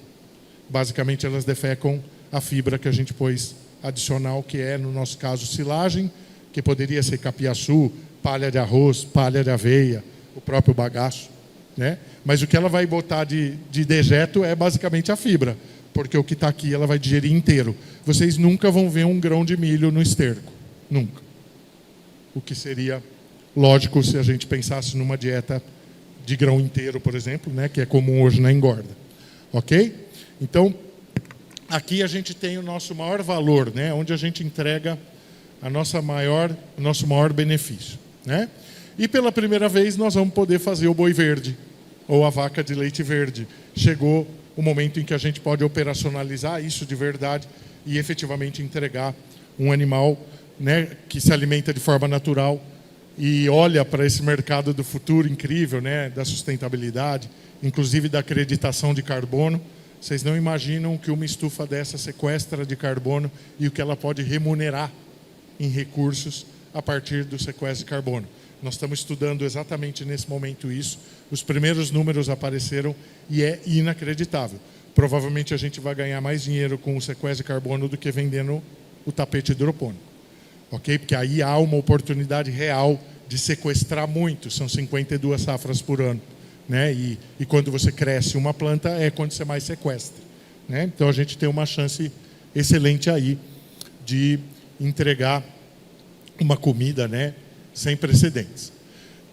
Basicamente, elas defecam a fibra que a gente pôs adicional, que é, no nosso caso, silagem, que poderia ser capiaçu, palha de arroz, palha de aveia, o próprio bagaço, né? Mas o que ela vai botar de dejeto é basicamente a fibra, porque o que está aqui ela vai digerir inteiro. Vocês nunca vão ver um grão de milho no esterco, nunca. O que seria lógico se a gente pensasse numa dieta de grão inteiro, por exemplo, né, que é comum hoje na engorda. Ok? Então, aqui a gente tem o nosso maior valor, né, onde a gente entrega o nosso maior benefício, né? E pela primeira vez nós vamos poder fazer o boi verde, ou a vaca de leite verde. Chegou o momento em que a gente pode operacionalizar isso de verdade e efetivamente entregar um animal, né, que se alimenta de forma natural e olha para esse mercado do futuro incrível, né, da sustentabilidade, inclusive da acreditação de carbono. Vocês não imaginam que uma estufa dessa sequestra de carbono e o que ela pode remunerar em recursos a partir do sequestro de carbono. Nós estamos estudando exatamente nesse momento isso. Os primeiros números apareceram e é inacreditável. Provavelmente a gente vai ganhar mais dinheiro com o sequestro de carbono do que vendendo o tapete hidropônico. Ok? Porque aí há uma oportunidade real de sequestrar muito. São 52 safras por ano, né? E quando você cresce uma planta é quando você mais sequestra, né? Então a gente tem uma chance excelente aí de entregar uma comida, né, sem precedentes.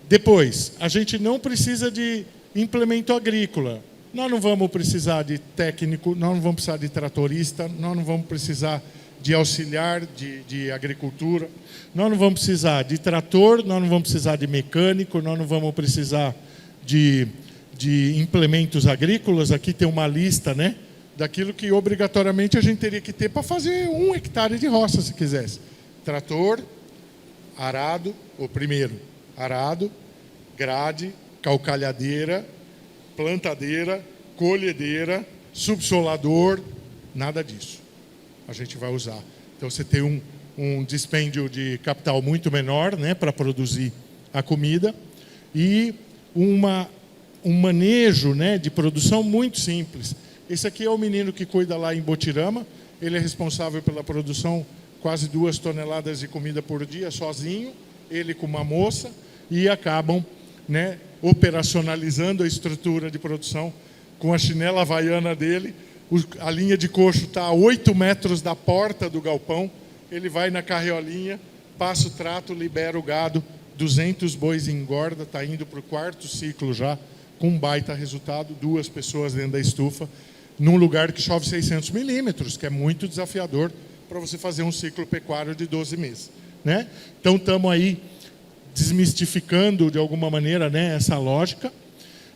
Depois, a gente não precisa de implemento agrícola. Nós não vamos precisar de técnico, nós não vamos precisar de tratorista, nós não vamos precisar de auxiliar de agricultura, nós não vamos precisar de trator, nós não vamos precisar de mecânico, nós não vamos precisar de implementos agrícolas. Aqui tem uma lista, né, daquilo que obrigatoriamente a gente teria que ter para fazer 1 hectare de roça, se quisesse. Trator, arado, o primeiro, arado, grade, calcalhadeira, plantadeira, colhedeira, subsolador, nada disso. A gente vai usar. Então você tem um dispêndio de capital muito menor, né, para produzir a comida e um manejo, né, de produção muito simples. Esse aqui é o menino que cuida lá em Botirama. Ele é responsável pela produção quase 2 toneladas de comida por dia, sozinho, ele com uma moça, e acabam, né, operacionalizando a estrutura de produção com a chinela havaiana dele. A linha de coxo está a 8 metros da porta do galpão, ele vai na carriolinha, passa o trato, libera o gado, 200 bois engorda, está indo para o 4º ciclo já, com um baita resultado, 2 pessoas dentro da estufa, num lugar que chove 600 milímetros, que é muito desafiador para você fazer um ciclo pecuário de 12 meses, né? Então estamos aí desmistificando de alguma maneira, né, essa lógica.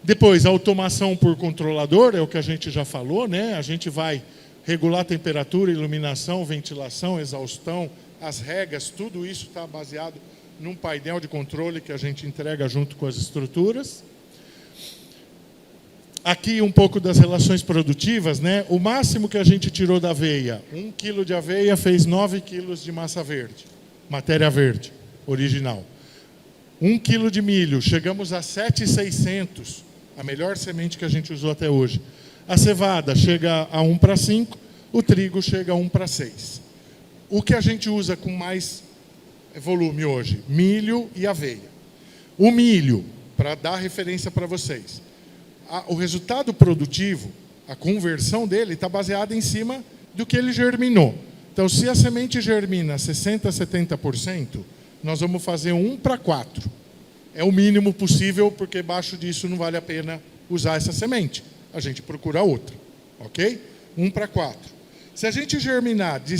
Depois, a automação por controlador, é o que a gente já falou, né? A gente vai regular a temperatura, iluminação, ventilação, exaustão, as regas, tudo isso está baseado num painel de controle que a gente entrega junto com as estruturas. Aqui um pouco das relações produtivas, né? O máximo que a gente tirou da aveia, 1 quilo de aveia fez 9 quilos de massa verde, matéria verde, original. 1 quilo de milho, chegamos a 7.600, a melhor semente que a gente usou até hoje. A cevada chega a 1:5, o trigo chega a 1:6. O que a gente usa com mais volume hoje? Milho e aveia. O milho, para dar referência para vocês, o resultado produtivo, a conversão dele está baseada em cima do que ele germinou. Então, se a semente germina 60%, 70%, nós vamos fazer 1:4. É o mínimo possível, porque abaixo disso não vale a pena usar essa semente. A gente procura outra, ok? 1:4. Se a gente germinar de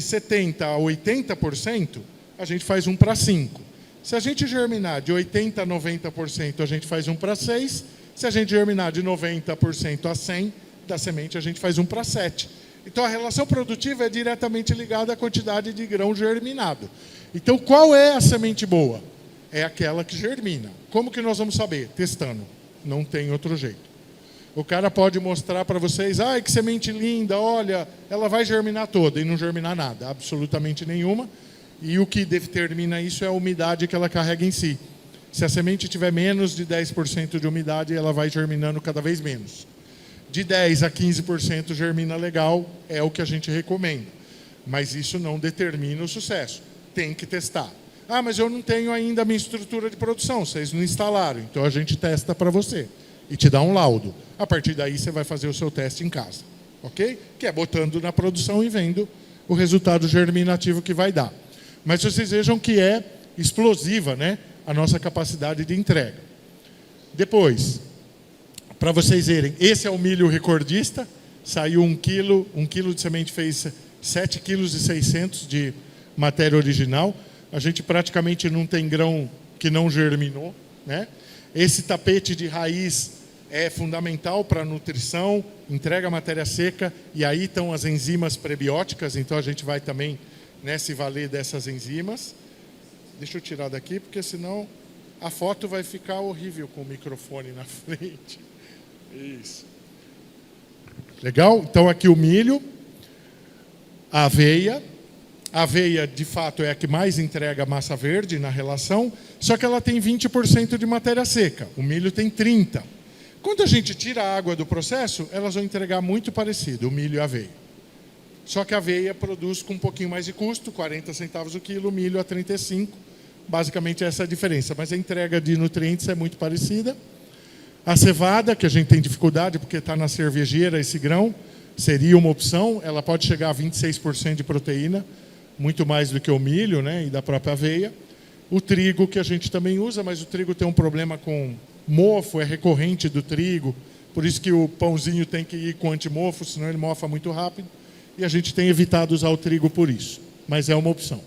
70% a 80%, a gente faz 1:5. Se a gente germinar de 80% a 90%, a gente faz 1:6. Se a gente germinar de 90% a 100% da semente, a gente faz 1:7. Então, a relação produtiva é diretamente ligada à quantidade de grão germinado. Então, qual é a semente boa? É aquela que germina. Como que nós vamos saber? Testando. Não tem outro jeito. O cara pode mostrar para vocês, ai, que semente linda, olha, ela vai germinar toda, e não germinar nada, absolutamente nenhuma. E o que determina isso é a umidade que ela carrega em si. Se a semente tiver menos de 10% de umidade, ela vai germinando cada vez menos. De 10% a 15% germina legal, é o que a gente recomenda. Mas isso não determina o sucesso. Tem que testar. Ah, mas eu não tenho ainda a minha estrutura de produção, vocês não instalaram. Então a gente testa para você e te dá um laudo. A partir daí você vai fazer o seu teste em casa. Ok? Que é botando na produção e vendo o resultado germinativo que vai dar. Mas vocês vejam que é explosiva, né, a nossa capacidade de entrega. Depois, para vocês verem, esse é o milho recordista, saiu 1 quilo de semente fez 7,6 kg de matéria original. A gente praticamente não tem grão que não germinou, né? Esse tapete de raiz é fundamental para a nutrição, entrega matéria seca, e aí estão as enzimas prebióticas, então a gente vai também, né, se valer dessas enzimas. Deixa eu tirar daqui, porque senão a foto vai ficar horrível com o microfone na frente. Isso. Legal? Então aqui o milho, a aveia. A aveia, de fato, é a que mais entrega massa verde na relação, só que ela tem 20% de matéria seca. O milho tem 30%. Quando a gente tira a água do processo, elas vão entregar muito parecido, o milho e a aveia. Só que a aveia produz com um pouquinho mais de custo, 40 centavos o quilo, o milho a 35. Basicamente essa é a diferença, mas a entrega de nutrientes é muito parecida. A cevada, que a gente tem dificuldade porque está na cervejeira esse grão, seria uma opção. Ela pode chegar a 26% de proteína, muito mais do que o milho, né, e da própria aveia. O trigo, que a gente também usa, mas o trigo tem um problema com mofo, é recorrente do trigo, por isso que o pãozinho tem que ir com antimofo, senão ele mofa muito rápido, e a gente tem evitado usar o trigo por isso, mas é uma opção.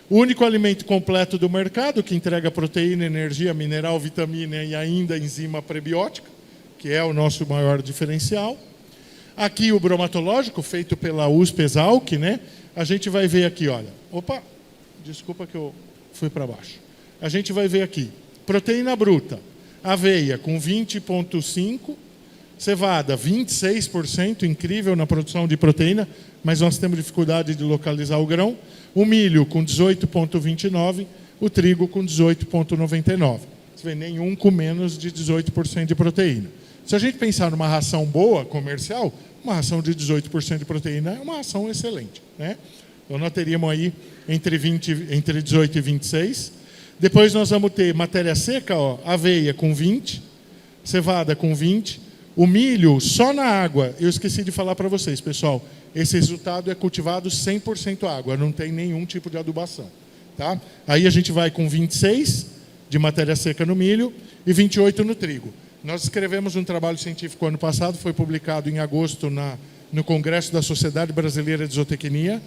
O único alimento completo do mercado, que entrega proteína, energia, mineral, vitamina e ainda enzima prebiótica, que é o nosso maior diferencial. Aqui o bromatológico, feito pela USP-Exalc, né? A gente vai ver aqui, olha. Opa, desculpa que eu fui para baixo. A gente vai ver aqui. Proteína bruta. Aveia com 20,5%. Cevada, 26%. Incrível na produção de proteína, mas nós temos dificuldade de localizar o grão. O milho com 18,29%. O trigo com 18,99%. Você vê, nenhum com menos de 18% de proteína. Se a gente pensar numa ração boa, comercial, uma ração de 18% de proteína é uma ração excelente, né? Então nós teríamos aí entre 18 e 26. Depois nós vamos ter matéria seca, ó, aveia com 20, cevada com 20, o milho só na água. Eu esqueci de falar para vocês, pessoal, esse resultado é cultivado 100% água, não tem nenhum tipo de adubação, tá? Aí a gente vai com 26 de matéria seca no milho e 28 no trigo. Nós escrevemos um trabalho científico ano passado, foi publicado em agosto no Congresso da Sociedade Brasileira de Zootecnia,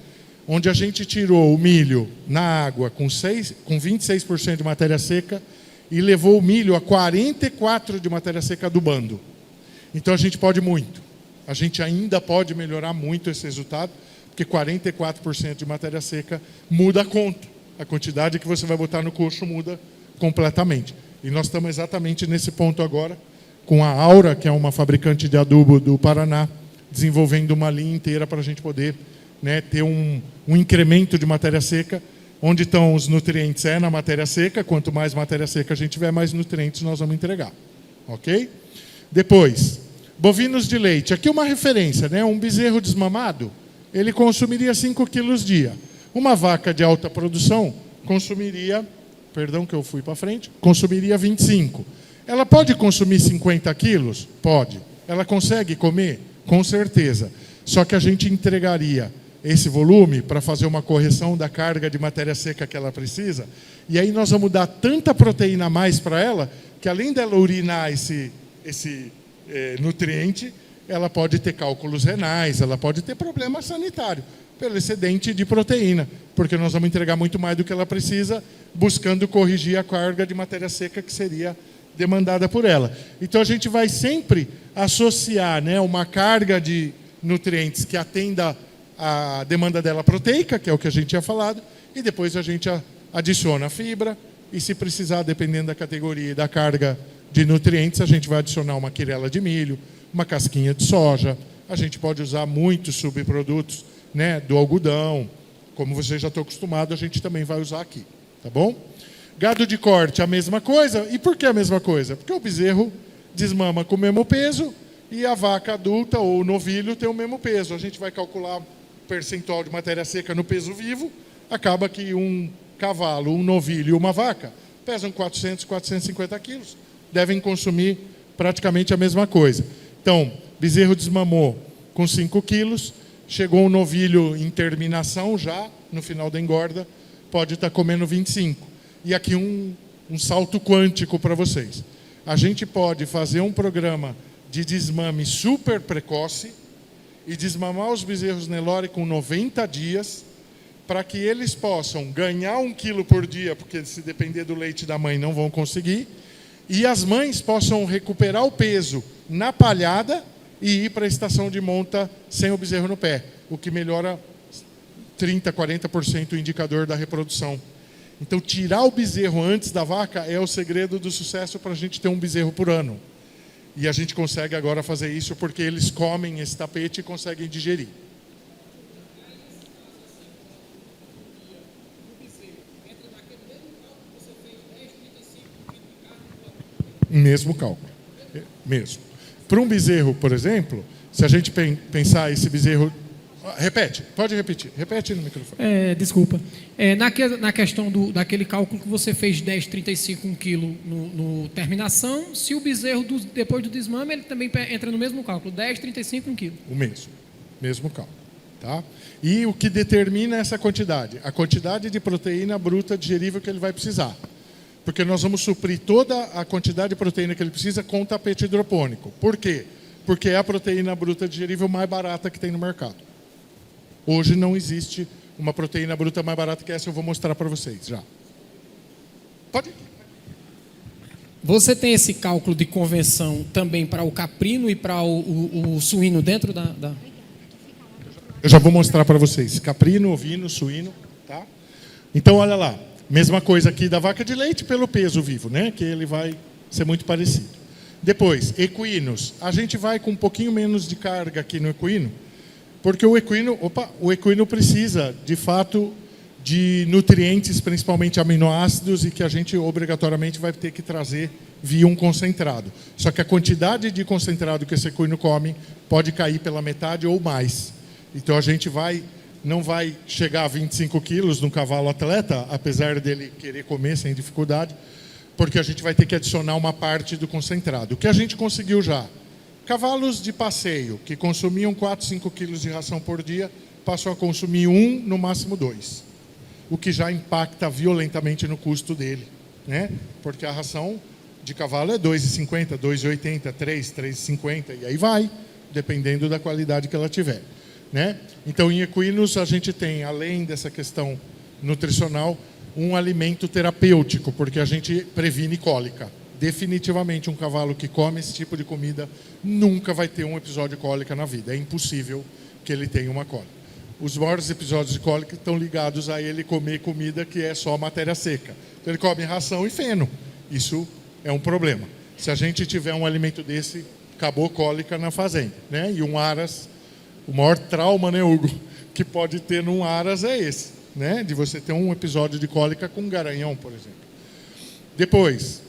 onde a gente tirou o milho na água com 26% de matéria seca e levou o milho a 44% de matéria seca adubando. Então a gente pode muito. A gente ainda pode melhorar muito esse resultado, porque 44% de matéria seca muda a conta. A quantidade que você vai botar no coxo muda completamente. E nós estamos exatamente nesse ponto agora, com a Aura, que é uma fabricante de adubo do Paraná, desenvolvendo uma linha inteira para a gente poder, né, ter um incremento de matéria seca. Onde estão os nutrientes é na matéria seca. Quanto mais matéria seca a gente tiver, mais nutrientes nós vamos entregar. Ok? Depois, bovinos de leite. Aqui uma referência, né? Um bezerro desmamado, ele consumiria 5 quilos dia. Uma vaca de alta produção consumiria, perdão que eu fui para frente, consumiria 25. Ela pode consumir 50 quilos? Pode. Ela consegue comer? Com certeza. Só que a gente entregaria esse volume para fazer uma correção da carga de matéria seca que ela precisa, e aí nós vamos dar tanta proteína a mais para ela, que além dela urinar esse nutriente, ela pode ter cálculos renais, ela pode ter problema sanitário, pelo excedente de proteína, porque nós vamos entregar muito mais do que ela precisa, buscando corrigir a carga de matéria seca que seria demandada por ela. Então a gente vai sempre associar, né, uma carga de nutrientes que atenda a demanda dela proteica, que é o que a gente tinha falado, e depois a gente adiciona a fibra, e se precisar, dependendo da categoria e da carga de nutrientes, a gente vai adicionar uma quirela de milho, uma casquinha de soja, a gente pode usar muitos subprodutos, né, do algodão, como você já está acostumado, a gente também vai usar aqui, tá bom? Gado de corte, a mesma coisa. E por que a mesma coisa? Porque o bezerro desmama com o mesmo peso e a vaca adulta ou o novilho tem o mesmo peso. A gente vai calcular o percentual de matéria seca no peso vivo, acaba que um cavalo, um novilho e uma vaca pesam 400, 450 quilos, devem consumir praticamente a mesma coisa. Então, bezerro desmamou com 5 quilos, chegou um novilho em terminação já, no final da engorda, pode estar comendo 25. E aqui um salto quântico para vocês. A gente pode fazer um programa de desmame super precoce e desmamar os bezerros Nelore com 90 dias, para que eles possam ganhar 1 quilo por dia, porque se depender do leite da mãe não vão conseguir, e as mães possam recuperar o peso na palhada e ir para a estação de monta sem o bezerro no pé, o que melhora 30%, 40% o indicador da reprodução. Então, tirar o bezerro antes da vaca é o segredo do sucesso para a gente ter um bezerro por ano. E a gente consegue agora fazer isso porque eles comem esse tapete e conseguem digerir. Mesmo cálculo. Mesmo. Para um bezerro, por exemplo, se a gente pensar esse bezerro... Repete, pode repetir. Repete no microfone. Desculpa. Na questão daquele cálculo que você fez 10,35 1 quilo no terminação, se o bezerro, depois do desmame, ele também entra no mesmo cálculo, 10,35 1 quilo. O mesmo cálculo. Tá? E o que determina essa quantidade? A quantidade de proteína bruta digerível que ele vai precisar. Porque nós vamos suprir toda a quantidade de proteína que ele precisa com o tapete hidropônico. Por quê? Porque é a proteína bruta digerível mais barata que tem no mercado. Hoje não existe uma proteína bruta mais barata que essa, eu vou mostrar para vocês já. Pode ir. Você tem esse cálculo de convenção também para o caprino e para o suíno dentro da... Eu já vou mostrar para vocês. Caprino, ovino, suíno. Tá? Então, olha lá. Mesma coisa aqui da vaca de leite pelo peso vivo, né? Que ele vai ser muito parecido. Depois, equinos. A gente vai com um pouquinho menos de carga aqui no equino, porque o equino precisa, de fato, de nutrientes, principalmente aminoácidos, e que a gente obrigatoriamente vai ter que trazer via um concentrado. Só que a quantidade de concentrado que esse equino come pode cair pela metade ou mais. Então a gente não vai chegar a 25 quilos no cavalo atleta, apesar dele querer comer sem dificuldade, porque a gente vai ter que adicionar uma parte do concentrado. O que a gente conseguiu já? Cavalos de passeio, que consumiam 4, 5 quilos de ração por dia, passam a consumir 1, no máximo 2. O que já impacta violentamente no custo dele, né? Porque a ração de cavalo é 2,50, 2,80, 3, 3,50, e aí vai, dependendo da qualidade que ela tiver. Né? Então, em equinos, a gente tem, além dessa questão nutricional, um alimento terapêutico, porque a gente previne cólica. Definitivamente, um cavalo que come esse tipo de comida nunca vai ter um episódio de cólica na vida. É impossível que ele tenha uma cólica. Os maiores episódios de cólica estão ligados a ele comer comida que é só matéria seca. Então, ele come ração e feno. Isso é um problema. Se a gente tiver um alimento desse, acabou cólica na fazenda. Né? E um aras... O maior trauma, né, Hugo, que pode ter num aras é esse, né? De você ter um episódio de cólica com um garanhão, por exemplo. Depois,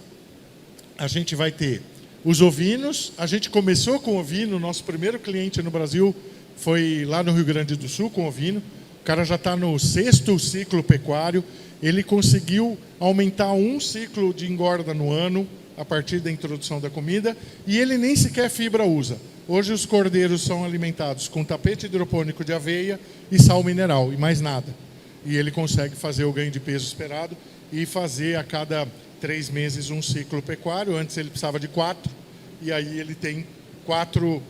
a gente vai ter os ovinos. A gente começou com ovino, nosso primeiro cliente no Brasil foi lá no Rio Grande do Sul com ovino. O cara já está no 6º ciclo pecuário. Ele conseguiu aumentar 1 ciclo de engorda no ano a partir da introdução da comida e ele nem sequer fibra usa. Hoje os cordeiros são alimentados com tapete hidropônico de aveia e sal mineral, e mais nada. E ele consegue fazer o ganho de peso esperado e fazer a cada 3 meses um ciclo pecuário. Antes ele precisava de 4, e aí ele tem 4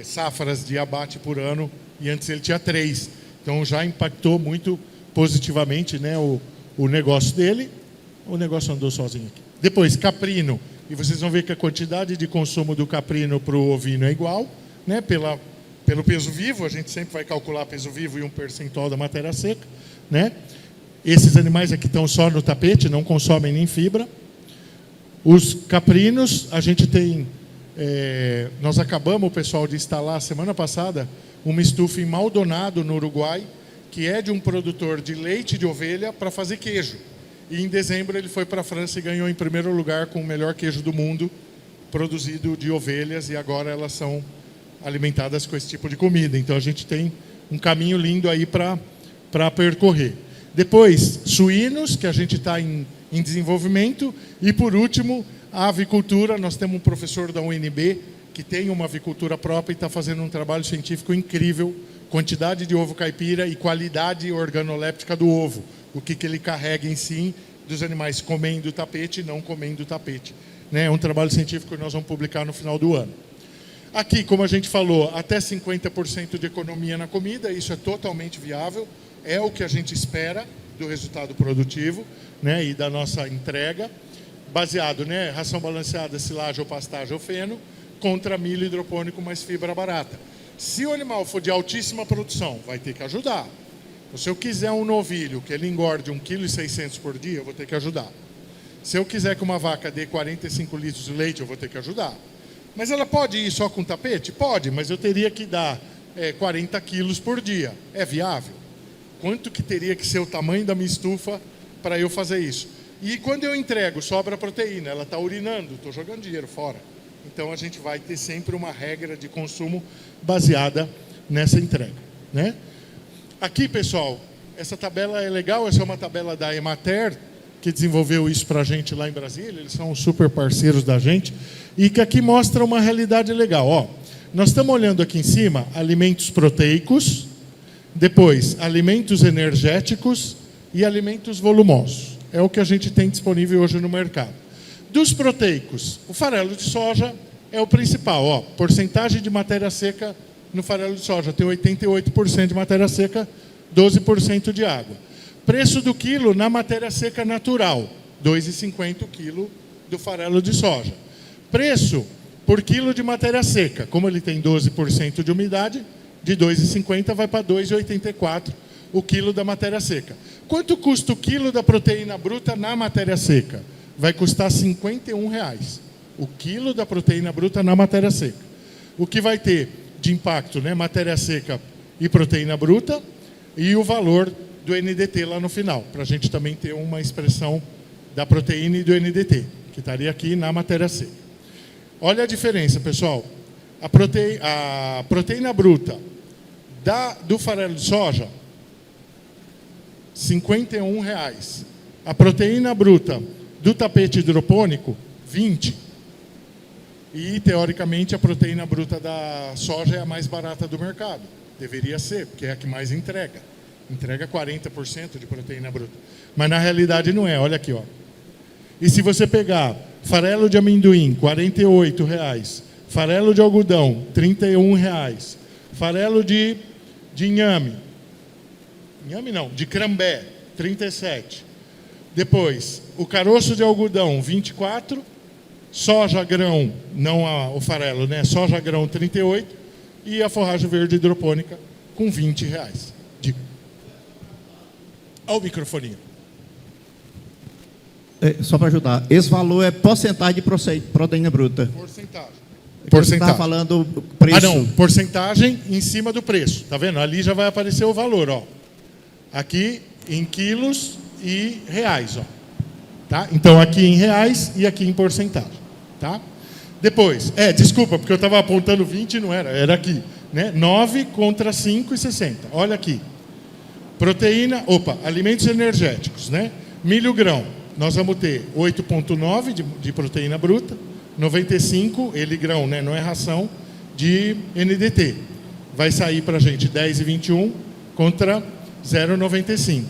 safras de abate por ano, e antes ele tinha 3. Então já impactou muito positivamente, né, o negócio dele. O negócio andou sozinho aqui. Depois, caprino. E vocês vão ver que a quantidade de consumo do caprino para o ovino é igual, né, pela pelo peso vivo, a gente sempre vai calcular peso vivo e um percentual da matéria seca, né? Esses animais aqui estão só no tapete, não consomem nem fibra. Os caprinos, a gente tem... nós acabamos, o pessoal, de instalar, semana passada, uma estufa em Maldonado, no Uruguai, que é de um produtor de leite de ovelha para fazer queijo. E em dezembro ele foi para a França e ganhou em primeiro lugar com o melhor queijo do mundo, produzido de ovelhas, e agora elas são alimentadas com esse tipo de comida. Então a gente tem um caminho lindo aí para percorrer. Depois, suínos, que a gente está em desenvolvimento. E por último, a avicultura. Nós temos um professor da UNB que tem uma avicultura própria e está fazendo um trabalho científico incrível, quantidade de ovo caipira e qualidade organoléptica do ovo, o que ele carrega em si, dos animais comendo o tapete e não comendo o tapete. É um trabalho científico que nós vamos publicar no final do ano. Aqui, como a gente falou, até 50% de economia na comida, isso é totalmente viável, é o que a gente espera do resultado produtivo, né, e da nossa entrega, baseado, né, ração balanceada, silagem ou pastagem ou feno, contra milho hidropônico mais fibra barata. Se o animal for de altíssima produção, vai ter que ajudar. Se eu quiser um novilho que ele engorde 1,6 kg por dia, eu vou ter que ajudar. Se eu quiser que uma vaca dê 45 litros de leite, eu vou ter que ajudar. Mas ela pode ir só com tapete? Pode, mas eu teria que dar 40 quilos por dia. É viável? Quanto que teria que ser o tamanho da minha estufa para eu fazer isso? E quando eu entrego, sobra proteína, ela está urinando, estou jogando dinheiro fora. Então a gente vai ter sempre uma regra de consumo baseada nessa entrega, né? Aqui, pessoal, essa tabela é legal, essa é uma tabela da Emater, que desenvolveu isso para a gente lá em Brasília, eles são super parceiros da gente, e que aqui mostra uma realidade legal. Ó, nós estamos olhando aqui em cima alimentos proteicos, depois alimentos energéticos e alimentos volumosos. É o que a gente tem disponível hoje no mercado. Dos proteicos, o farelo de soja é o principal. Ó, porcentagem de matéria seca no farelo de soja tem 88% de matéria seca, 12% de água. Preço do quilo na matéria seca natural, R$ 2,50 o quilo do farelo de soja. Preço por quilo de matéria seca, como ele tem 12% de umidade, de R$ 2,50 vai para R$ 2,84 o quilo da matéria seca. Quanto custa o quilo da proteína bruta na matéria seca? Vai custar R$ 51. O quilo da proteína bruta na matéria seca. O que vai ter de impacto, né? Matéria seca e proteína bruta, e o valor do NDT lá no final, para a gente também ter uma expressão da proteína e do NDT, que estaria aqui na matéria seca. Olha a diferença, pessoal. A proteína bruta do farelo de soja, R$ 51. A proteína bruta do tapete hidropônico, 20. E, teoricamente, a proteína bruta da soja é a mais barata do mercado. Deveria ser, porque é a que mais entrega. Entrega 40% de proteína bruta. Mas, na realidade, não é. Olha aqui, ó. E se você pegar farelo de amendoim, R$ 48. Farelo de algodão, R$ 31. Farelo de inhame. Inhame não, de crambé, 37. Depois, o caroço de algodão, 24. Soja grão, não o farelo, né? Soja grão, 38. E a forragem verde hidropônica, com R$ 20. Diga. Olha o microfoninho. Só para ajudar, esse valor é porcentagem de proteína bruta. Porcentagem. Você está falando preço. Ah, não, porcentagem em cima do preço. Tá vendo? Ali já vai aparecer o valor, ó. Aqui em quilos e reais, ó. Tá? Então aqui em reais e aqui em porcentagem, tá? Depois, desculpa, porque eu estava apontando 20 e não era aqui, né? 9 contra 5,60. Olha aqui. Proteína, alimentos energéticos, né? Milho grão, nós vamos ter 8,9 de proteína bruta, 95, ele grão, né? Não é ração, de NDT. Vai sair para a gente 10,21 contra 0,95.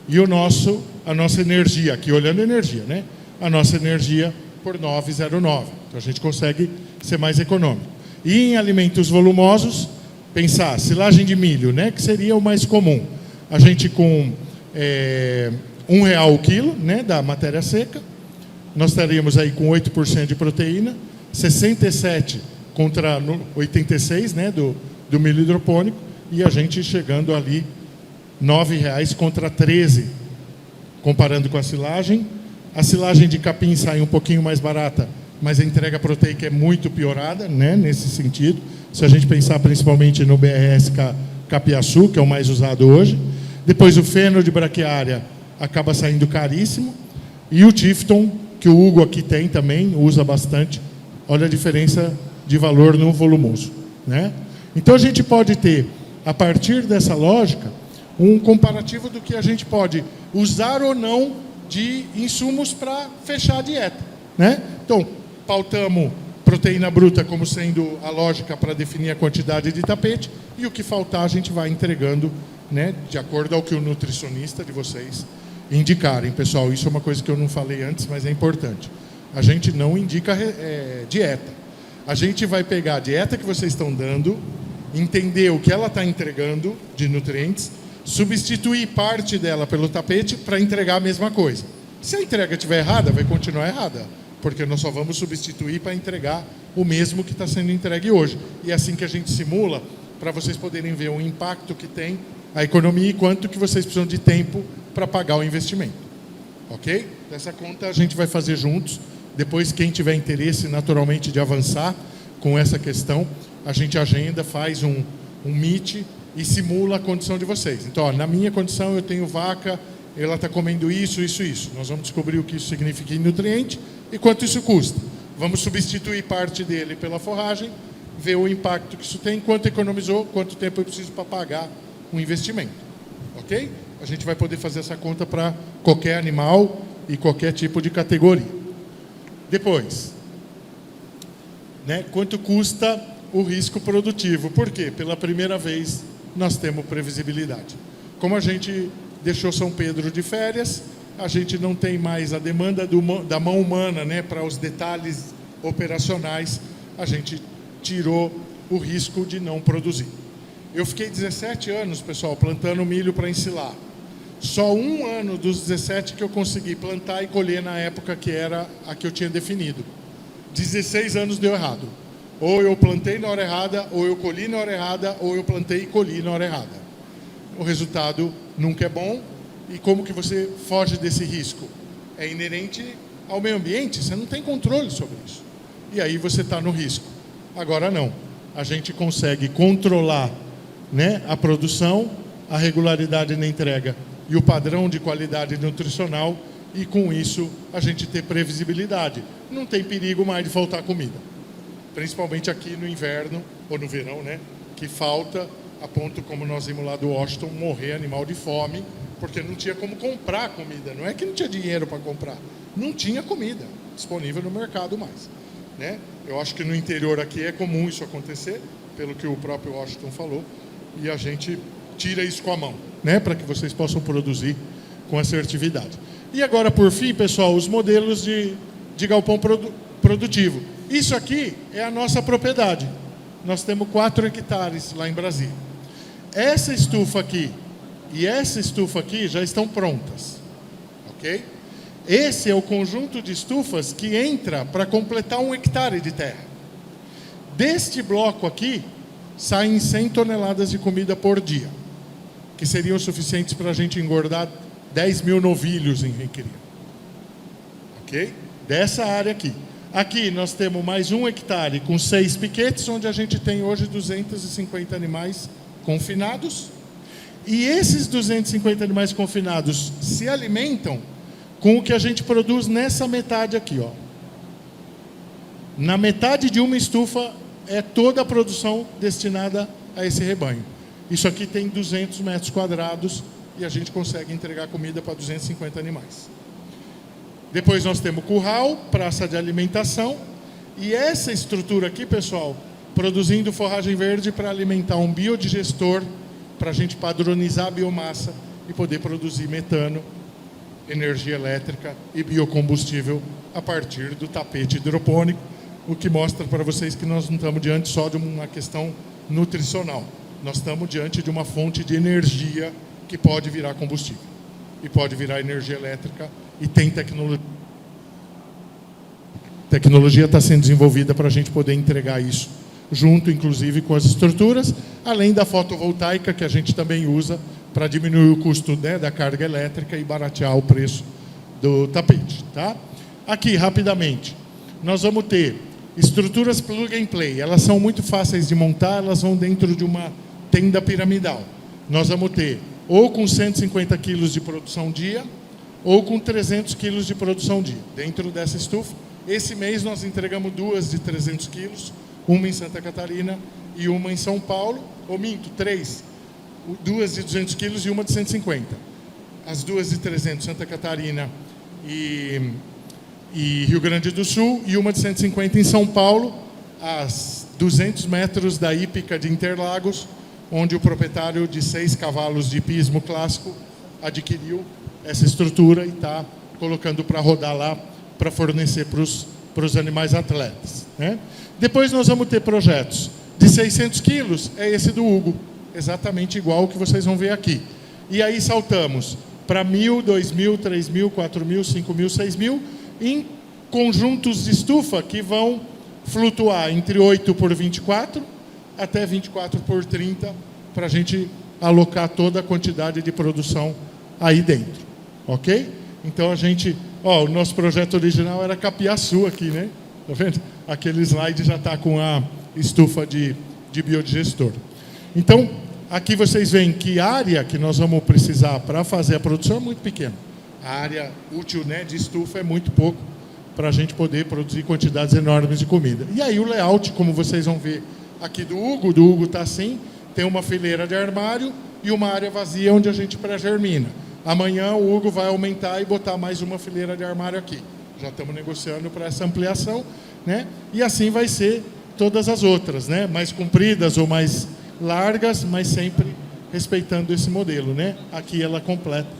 E a nossa energia, aqui olhando a energia, né? A nossa energia por 9,09. Então a gente consegue ser mais econômico. E em alimentos volumosos, pensar silagem de milho, né? Que seria o mais comum. A gente com R$ 1,00 o quilo, né? Da matéria seca. Nós estaríamos aí com 8% de proteína, 67 contra 86, né? Do do milho hidropônico, e a gente chegando ali R$ 9,00 contra 13, comparando com a silagem. A silagem de capim sai um pouquinho mais barata, mas a entrega proteica é muito piorada, né, nesse sentido. Se a gente pensar principalmente no BRS Capiaçu, que é o mais usado hoje. Depois o feno de braquiária acaba saindo caríssimo. E o Tifton, que o Hugo aqui tem também, usa bastante. Olha a diferença de valor no volumoso, né? Então a gente pode ter, a partir dessa lógica, um comparativo do que a gente pode usar ou não de insumos para fechar a dieta, né? Então, pautamos proteína bruta como sendo a lógica para definir a quantidade de tapete, e o que faltar a gente vai entregando, né, de acordo ao que o nutricionista de vocês indicarem. Pessoal, isso é uma coisa que eu não falei antes, mas é importante. A gente não indica dieta. A gente vai pegar a dieta que vocês estão dando, entender o que ela está entregando de nutrientes, substituir parte dela pelo tapete para entregar a mesma coisa. Se a entrega estiver errada, vai continuar errada, porque nós só vamos substituir para entregar o mesmo que está sendo entregue hoje. E é assim que a gente simula, para vocês poderem ver o impacto que tem a economia e quanto que vocês precisam de tempo para pagar o investimento. Ok? Essa conta a gente vai fazer juntos. Depois, quem tiver interesse, naturalmente, de avançar com essa questão, a gente agenda, faz um meet e simula a condição de vocês. Então, ó, na minha condição, eu tenho vaca, ela está comendo isso, isso, isso. Nós vamos descobrir o que isso significa em nutriente e quanto isso custa. Vamos substituir parte dele pela forragem, ver o impacto que isso tem, quanto economizou, quanto tempo eu preciso para pagar um investimento. Ok? A gente vai poder fazer essa conta para qualquer animal e qualquer tipo de categoria. Depois, né, quanto custa o risco produtivo? Por quê? Pela primeira vez nós temos previsibilidade. Como a gente deixou São Pedro de férias, a gente não tem mais a demanda da mão humana, né, para os detalhes operacionais, a gente tirou o risco de não produzir. Eu fiquei 17 anos, pessoal, plantando milho para ensilar. Só um ano dos 17 que eu consegui plantar e colher na época que era a que eu tinha definido. 16 anos deu errado. Ou eu plantei na hora errada, ou eu colhi na hora errada, ou eu plantei e colhi na hora errada. O resultado nunca é bom. E como que você foge desse risco? É inerente ao meio ambiente, você não tem controle sobre isso. E aí você está no risco. Agora não. A gente consegue controlar, né, a produção, a regularidade na entrega e o padrão de qualidade nutricional, e com isso a gente ter previsibilidade. Não tem perigo mais de faltar comida. Principalmente aqui no inverno, ou no verão, né? Que falta, a ponto, como nós vimos lá do Washington, morrer animal de fome, porque não tinha como comprar comida. Não é que não tinha dinheiro para comprar, não tinha comida disponível no mercado mais, né? Eu acho que no interior aqui é comum isso acontecer, pelo que o próprio Washington falou, e a gente tira isso com a mão, né? Para que vocês possam produzir com assertividade. E agora, por fim, pessoal, os modelos de galpão produtivo. Isso aqui é a nossa propriedade. Nós temos 4 hectares lá em Brasília. Essa estufa aqui e essa estufa aqui já estão prontas. Ok? Esse é o conjunto de estufas que entra para completar 1 hectare de terra. Deste bloco aqui, saem 100 toneladas de comida por dia, que seriam suficientes para a gente engordar 10 mil novilhos em recria. Ok? Dessa área aqui. Aqui nós temos mais 1 hectare com 6 piquetes, onde a gente tem hoje 250 animais confinados. E esses 250 animais confinados se alimentam com o que a gente produz nessa metade aqui, ó. Na metade de uma estufa é toda a produção destinada a esse rebanho. Isso aqui tem 200 metros quadrados e a gente consegue entregar comida para 250 animais. Depois nós temos curral, praça de alimentação, e essa estrutura aqui, pessoal, produzindo forragem verde para alimentar um biodigestor, para a gente padronizar a biomassa e poder produzir metano, energia elétrica e biocombustível a partir do tapete hidropônico, o que mostra para vocês que nós não estamos diante só de uma questão nutricional. Nós estamos diante de uma fonte de energia que pode virar combustível e pode virar energia elétrica, e tem tecnologia. Tecnologia está sendo desenvolvida para a gente poder entregar isso junto inclusive com as estruturas, além da fotovoltaica que a gente também usa para diminuir o custo, né, da carga elétrica e baratear o preço do tapete. Tá? Aqui, rapidamente, nós vamos ter estruturas plug and play. Elas são muito fáceis de montar, elas vão dentro de uma tenda piramidal. Nós vamos ter ou com 150 quilos de produção dia, ou com 300 quilos de produção dia, dentro dessa estufa. Esse mês nós entregamos 2 de 300 quilos, uma em Santa Catarina e uma em São Paulo, ou minto, 3, 2 de 200 quilos e uma de 150. As 2 de 300, Santa Catarina e Rio Grande do Sul, e uma de 150 em São Paulo, às 200 metros da hípica de Interlagos, onde o proprietário de 6 cavalos de hipismo clássico adquiriu essa estrutura e está colocando para rodar lá, para fornecer para os animais atletas. Né? Depois nós vamos ter projetos de 600 quilos, é esse do Hugo, exatamente igual ao que vocês vão ver aqui. E aí saltamos para 1.000, 2.000, 3.000, 4.000, 5.000, 6.000, em conjuntos de estufa que vão flutuar entre 8 por 24 até 24 por 30, para a gente alocar toda a quantidade de produção aí dentro. Ok? Então a gente... o nosso projeto original era Capiaçu aqui, né? Tá vendo? Aquele slide já está com a estufa de biodigestor. Então, aqui vocês veem que a área que nós vamos precisar para fazer a produção é muito pequena. A área útil, né, de estufa é muito pouco para a gente poder produzir quantidades enormes de comida. E aí o layout, como vocês vão ver aqui do Hugo está assim, tem uma fileira de armário e uma área vazia onde a gente pré-germina. Amanhã o Hugo vai aumentar e botar mais uma fileira de armário aqui. Já estamos negociando para essa ampliação, né? E assim vai ser todas as outras, né? Mais compridas ou mais largas, mas sempre respeitando esse modelo, né? Aqui ela completa,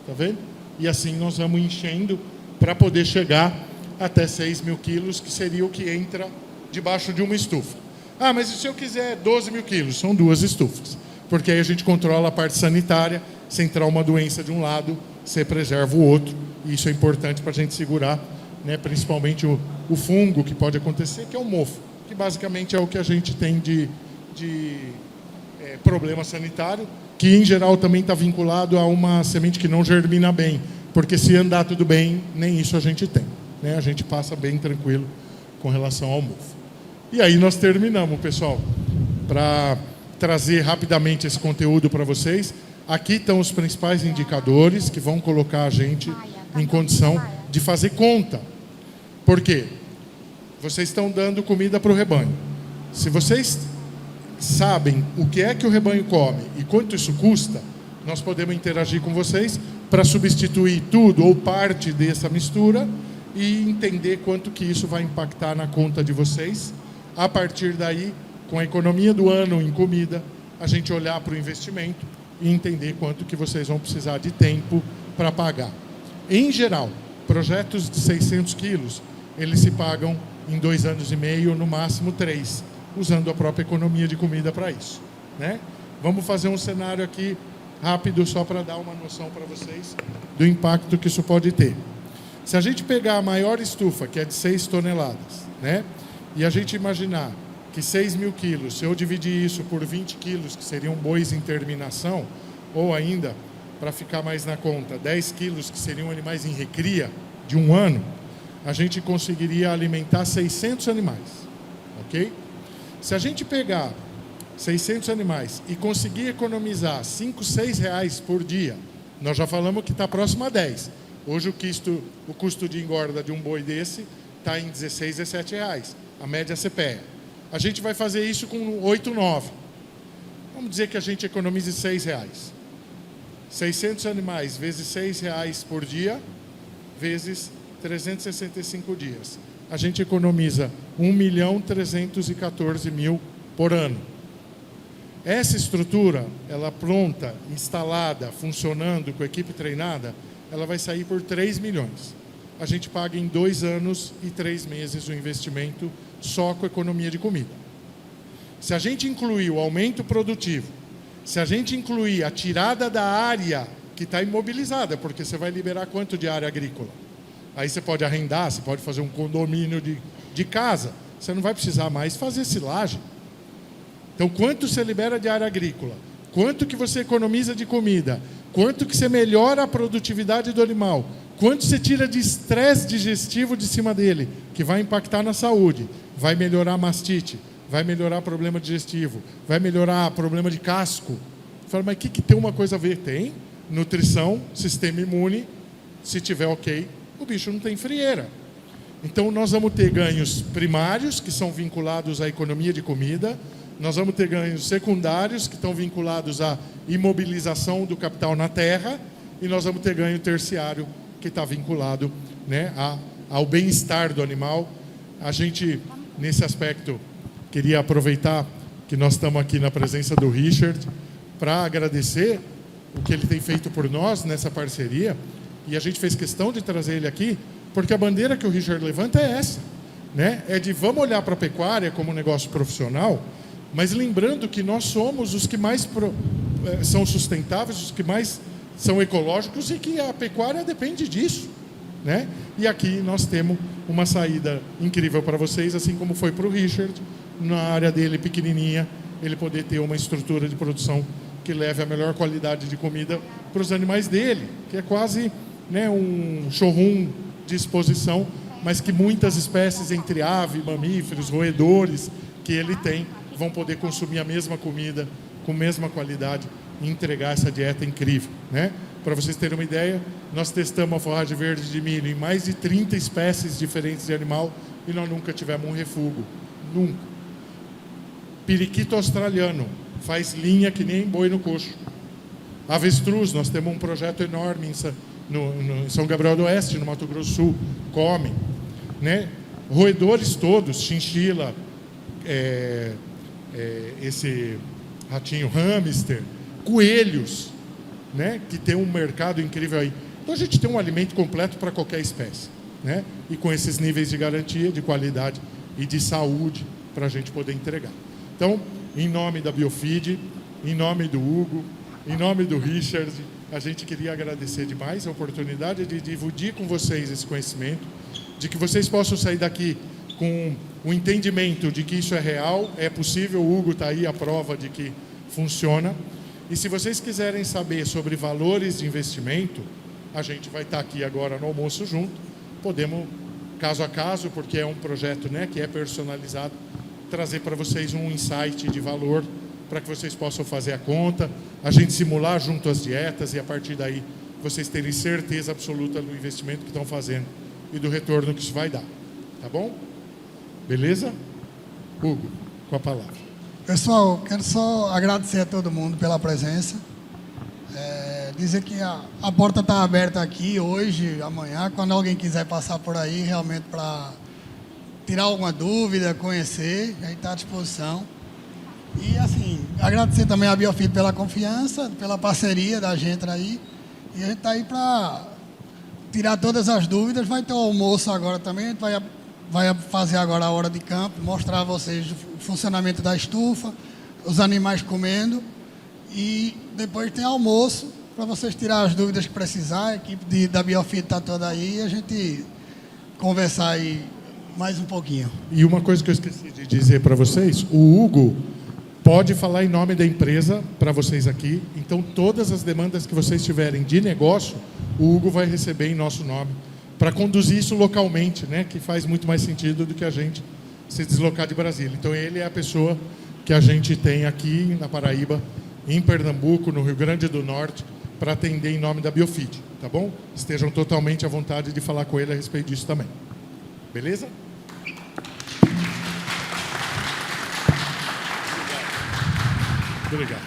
tá vendo? E assim nós vamos enchendo para poder chegar até 6.000 quilos, que seria o que entra debaixo de uma estufa. Ah, mas e se eu quiser 12.000 quilos? São 2 estufas, porque aí a gente controla a parte sanitária. Se entrar uma doença de um lado, você preserva o outro. E isso é importante para a gente segurar, né, principalmente o fungo que pode acontecer, que é o mofo, que basicamente é o que a gente tem de problema sanitário, que em geral também está vinculado a uma semente que não germina bem, porque se andar tudo bem, nem isso a gente tem, né? A gente passa bem tranquilo com relação ao mofo. E aí nós terminamos, pessoal, para trazer rapidamente esse conteúdo para vocês. Aqui estão os principais indicadores que vão colocar a gente em condição de fazer conta. Por quê? Vocês estão dando comida para o rebanho. Se vocês sabem o que é que o rebanho come e quanto isso custa, nós podemos interagir com vocês para substituir tudo ou parte dessa mistura e entender quanto que isso vai impactar na conta de vocês. A partir daí, com a economia do ano em comida, a gente olhar para o investimento e entender quanto que vocês vão precisar de tempo para pagar. Em geral, projetos de 600 quilos, eles se pagam em 2 anos e meio, no máximo 3, usando a própria economia de comida para isso, né? Vamos fazer um cenário aqui rápido, só para dar uma noção para vocês do impacto que isso pode ter. Se a gente pegar a maior estufa, que é de 6 toneladas, né? E a gente imaginar que 6.000 quilos, se eu dividir isso por 20 quilos, que seriam bois em terminação, ou ainda, para ficar mais na conta, 10 quilos, que seriam animais em recria de 1 ano, a gente conseguiria alimentar 600 animais, ok? Se a gente pegar 600 animais e conseguir economizar 5, 6 reais por dia, nós já falamos que está próximo a 10. Hoje o custo de engorda de um boi desse está em 16, 17 reais, a média CPEA. A gente vai fazer isso com 8, 9. Vamos dizer que a gente economize 6 reais. 600 animais vezes 6 reais por dia, vezes 365 dias. A gente economiza 1.314.000 por ano. Essa estrutura, ela pronta, instalada, funcionando, com a equipe treinada, ela vai sair por 3 milhões. A gente paga em 2 anos e 3 meses o investimento só com economia de comida. Se a gente incluir o aumento produtivo, se a gente incluir a tirada da área que está imobilizada, porque você vai liberar quanto de área agrícola? Aí você pode arrendar, você pode fazer um condomínio de casa, você não vai precisar mais fazer silagem. Então, quanto você libera de área agrícola? Quanto que você economiza de comida? Quanto que você melhora a produtividade do animal? Quanto você tira de estresse digestivo de cima dele, que vai impactar na saúde, vai melhorar a mastite, vai melhorar problema digestivo, vai melhorar problema de casco. Fala, mas o que tem uma coisa a ver? Tem nutrição, sistema imune, se tiver ok, o bicho não tem frieira. Então nós vamos ter ganhos primários, que são vinculados à economia de comida, nós vamos ter ganhos secundários, que estão vinculados à imobilização do capital na terra, e nós vamos ter ganho terciário, que está vinculado, né, ao bem-estar do animal. A gente, nesse aspecto, queria aproveitar que nós estamos aqui na presença do Richard para agradecer o que ele tem feito por nós nessa parceria, e a gente fez questão de trazer ele aqui, porque a bandeira que o Richard levanta é essa, né? É de vamos olhar para a pecuária como um negócio profissional, mas lembrando que nós somos os que mais são sustentáveis, os que mais são ecológicos, e que a pecuária depende disso, né? E aqui nós temos uma saída incrível para vocês, assim como foi para o Richard, na área dele pequenininha, ele poder ter uma estrutura de produção que leve a melhor qualidade de comida para os animais dele, que é quase, né, um showroom de exposição, mas que muitas espécies, entre ave, mamíferos, roedores, que ele tem, vão poder consumir a mesma comida, com a mesma qualidade, e entregar essa dieta incrível, né? Para vocês terem uma ideia, nós testamos a forragem verde de milho em mais de 30 espécies diferentes de animal e nós nunca tivemos um refúgio. Nunca. Periquito australiano faz linha que nem boi no coxo. Avestruz, nós temos um projeto enorme em São Gabriel do Oeste, no Mato Grosso do Sul, comem, né? Roedores todos, chinchila, esse ratinho hamster, coelhos, né? Que tem um mercado incrível aí. Então a gente tem um alimento completo para qualquer espécie, né? E com esses níveis de garantia, de qualidade e de saúde para a gente poder entregar. Então, em nome da Biofeed, em nome do Hugo, em nome do Richard, a gente queria agradecer demais a oportunidade de dividir com vocês esse conhecimento, de que vocês possam sair daqui com o entendimento de que isso é real, é possível, o Hugo está aí a prova de que funciona. E se vocês quiserem saber sobre valores de investimento, a gente vai estar aqui agora no almoço junto, podemos, caso a caso, porque é um projeto, né, que é personalizado, trazer para vocês um insight de valor para que vocês possam fazer a conta, a gente simular junto as dietas e a partir daí vocês terem certeza absoluta do investimento que estão fazendo e do retorno que isso vai dar. Tá bom? Beleza? Hugo, com a palavra. Pessoal, quero só agradecer a todo mundo pela presença. Dizer que a porta está aberta aqui hoje, amanhã, quando alguém quiser passar por aí, realmente para tirar alguma dúvida, conhecer, a gente está à disposição. E, assim, agradecer também a Biofeed pela confiança, pela parceria da gente aí. E a gente está aí para tirar todas as dúvidas. Vai ter o almoço agora também, a gente vai fazer agora a hora de campo, mostrar a vocês o funcionamento da estufa, os animais comendo. E depois tem almoço, para vocês tirar as dúvidas que precisar. A equipe da Biofeed está toda aí e a gente conversar aí mais um pouquinho. E uma coisa que eu esqueci de dizer para vocês, o Hugo pode falar em nome da empresa para vocês aqui. Então, todas as demandas que vocês tiverem de negócio, o Hugo vai receber em nosso nome, para conduzir isso localmente, né? Que faz muito mais sentido do que a gente se deslocar de Brasília. Então, ele é a pessoa que a gente tem aqui na Paraíba, em Pernambuco, no Rio Grande do Norte, para atender em nome da Biofeed, tá bom? Estejam totalmente à vontade de falar com ele a respeito disso também. Beleza? Obrigado.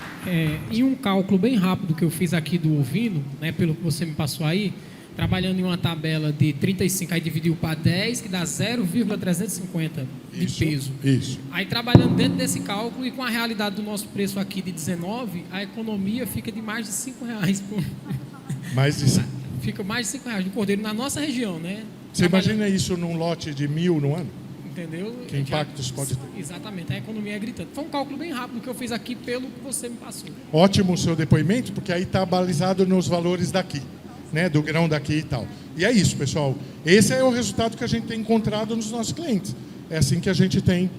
E um cálculo bem rápido que eu fiz aqui do ovino, né, pelo que você me passou aí, trabalhando em uma tabela de 35, aí dividiu para 10, que dá 0,350 de peso. Isso. Aí trabalhando dentro desse cálculo e com a realidade do nosso preço aqui de 19, a economia fica de mais de R$5 por... Mais de 5. Fica mais de R$5 do cordeiro na nossa região, né? Você imagina isso num lote de 1.000 no ano? Entendeu? Que impactos pode ter? Exatamente, a economia é gritante. Foi um cálculo bem rápido que eu fiz aqui pelo que você me passou. Ótimo o seu depoimento, porque aí está balizado nos valores daqui, né? Do grão daqui e tal. E é isso, pessoal. Esse é o resultado que a gente tem encontrado nos nossos clientes. é assim que a gente tem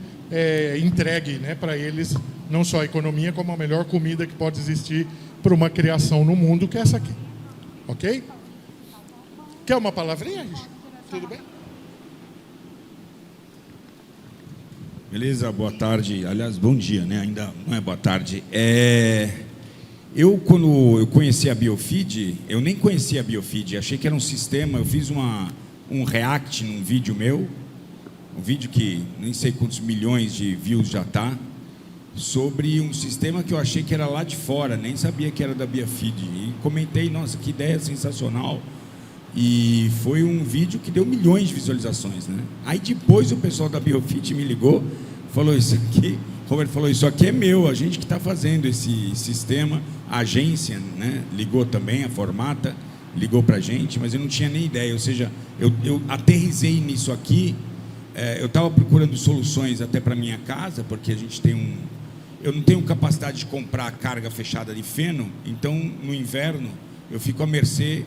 entregue, né, para eles não só a economia, como a melhor comida que pode existir para uma criação no mundo, que é essa aqui. Ok? Quer uma palavrinha, Richard? Tudo bem? Beleza, boa tarde. Aliás, bom dia, né? Ainda não é boa tarde. Quando eu conheci a Biofeed, eu nem conhecia a Biofeed, achei que era um sistema. Eu fiz um react num vídeo meu, um vídeo que nem sei quantos milhões de views já está, sobre um sistema que eu achei que era lá de fora, nem sabia que era da Biofeed. E comentei, nossa, que ideia sensacional. E foi um vídeo que deu milhões de visualizações, né? Aí depois o pessoal da Biofeed me ligou, falou isso aqui, Roberto falou, isso aqui é meu, a gente que está fazendo esse sistema, a agência, né, ligou também, a Formata, ligou para a gente, mas eu não tinha nem ideia, ou seja, eu aterrisei nisso aqui, eu estava procurando soluções até para minha casa, porque a gente tem eu não tenho capacidade de comprar carga fechada de feno, então no inverno eu fico à mercê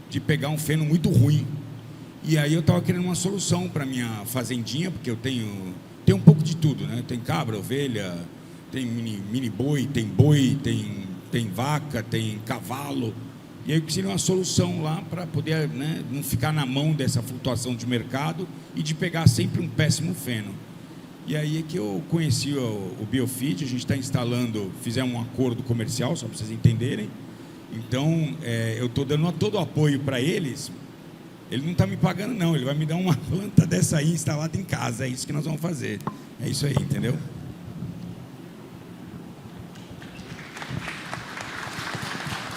de pegar um feno muito ruim. E aí eu estava querendo uma solução para minha fazendinha, porque eu tenho um pouco de tudo, né? Tem cabra, ovelha, tem mini boi, tem vaca, tem cavalo. E aí eu queria uma solução lá para poder, né, não ficar na mão dessa flutuação de mercado e de pegar sempre um péssimo feno. E aí é que eu conheci o Biofeed, a gente está instalando, fizemos um acordo comercial, só para vocês entenderem. Então, eu estou dando todo o apoio para eles. Ele não está me pagando, não. Ele vai me dar uma planta dessa aí instalada em casa. É isso que nós vamos fazer. É isso aí, entendeu?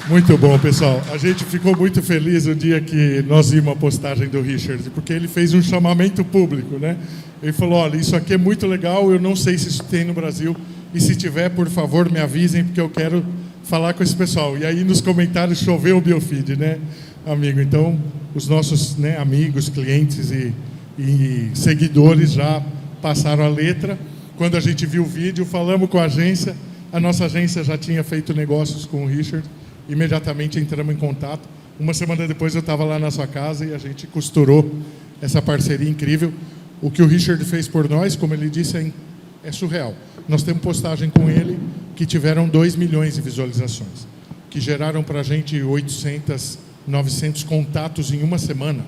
Muito bom, pessoal. A gente ficou muito feliz o dia que nós vimos a postagem do Richard, porque ele fez um chamamento público, né? Ele falou, olha, isso aqui é muito legal, eu não sei se isso tem no Brasil, e se tiver, por favor, me avisem, porque eu quero falar com esse pessoal. E aí nos comentários choveu o Biofeed, né, amigo? Então, os nossos, né, amigos, clientes e seguidores já passaram a letra. Quando a gente viu o vídeo, falamos com a agência, a nossa agência já tinha feito negócios com o Richard, imediatamente entramos em contato. Uma semana depois eu estava lá na sua casa e a gente costurou essa parceria incrível. O que o Richard fez por nós, como ele disse, é surreal. Nós temos postagem com ele que tiveram 2 milhões de visualizações, que geraram para a gente 800, 900 contatos em uma semana.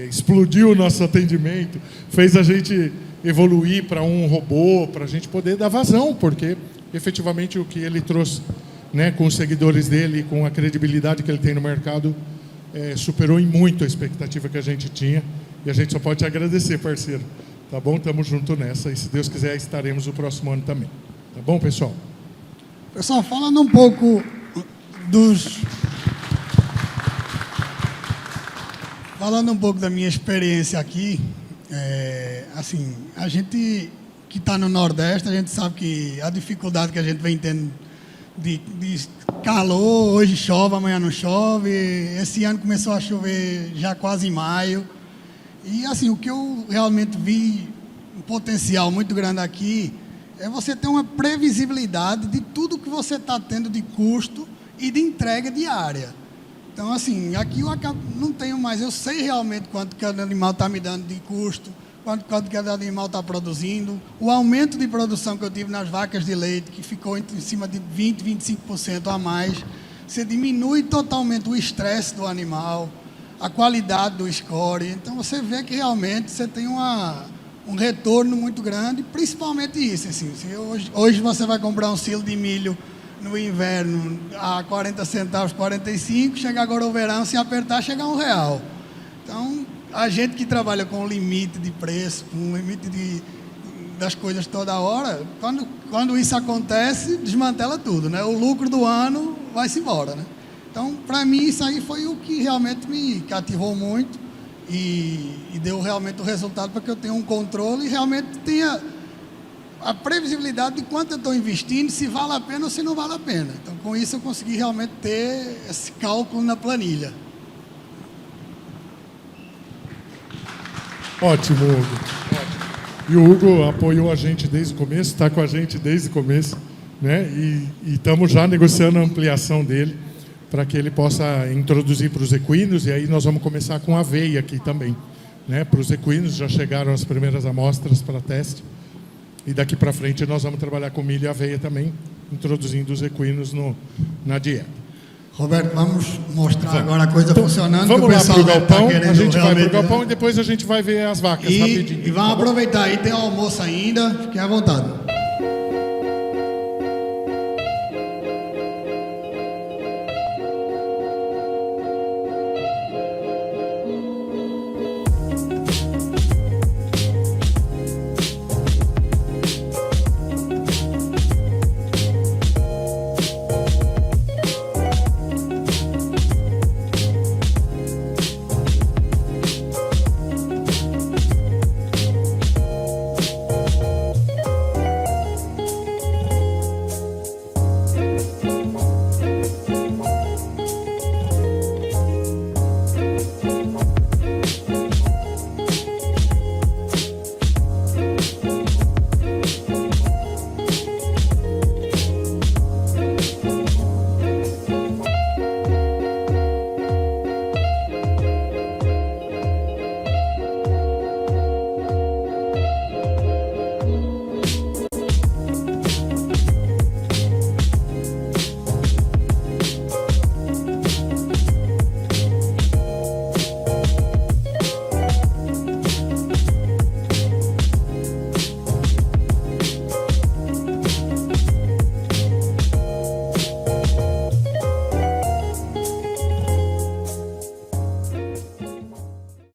Explodiu o nosso atendimento, fez a gente evoluir para um robô, para a gente poder dar vazão, porque efetivamente o que ele trouxe, né, com os seguidores dele, com a credibilidade que ele tem no mercado, superou em muito a expectativa que a gente tinha, e a gente só pode te agradecer, parceiro. Tá bom? Estamos juntos nessa, e se Deus quiser estaremos no próximo ano também. Tá bom, pessoal? Pessoal, falando um pouco Falando um pouco da minha experiência aqui, assim, a gente que está no Nordeste, a gente sabe que a dificuldade que a gente vem tendo de calor, hoje chove, amanhã não chove, esse ano começou a chover já quase em maio. E assim, o que eu realmente vi, um potencial muito grande aqui, é você ter uma previsibilidade de tudo que você está tendo de custo e de entrega diária. Então, assim, aqui eu não tenho mais, eu sei realmente quanto cada animal está me dando de custo, quanto cada animal está produzindo, o aumento de produção que eu tive nas vacas de leite, que ficou em cima de 20%, 25% a mais, você diminui totalmente o estresse do animal, a qualidade do score. Então, você vê que realmente você tem um retorno muito grande, principalmente isso. Assim, se hoje você vai comprar um quilo de milho no inverno a 40 centavos, 45, chega agora o verão, se apertar, chega a R$1. Então, a gente que trabalha com limite de preço, com limite das coisas toda hora, quando isso acontece, desmantela tudo, né? O lucro do ano vai-se embora, né? Então, para mim, isso aí foi o que realmente me cativou muito e deu realmente o resultado para que eu tenha um controle e realmente tenha a previsibilidade de quanto eu estou investindo, se vale a pena ou se não vale a pena. Então, com isso, eu consegui realmente ter esse cálculo na planilha. Ótimo, Hugo. E o Hugo apoiou a gente desde o começo, está com a gente desde o começo, né? E estamos já negociando a ampliação dele para que ele possa introduzir para os equinos, e aí nós vamos começar com aveia aqui também, né? Para os equinos já chegaram as primeiras amostras para teste. E daqui para frente nós vamos trabalhar com milho e aveia também, introduzindo os equinos na dieta. Roberto, vamos mostrar agora a coisa funcionando. Vamos que o lá pessoal para o deve tá galpão, a querendo gente vai para o realmente, galpão né? e depois a gente vai ver as vacas rapidinho. E vamos aproveitar aí, tem almoço ainda, fiquem à vontade.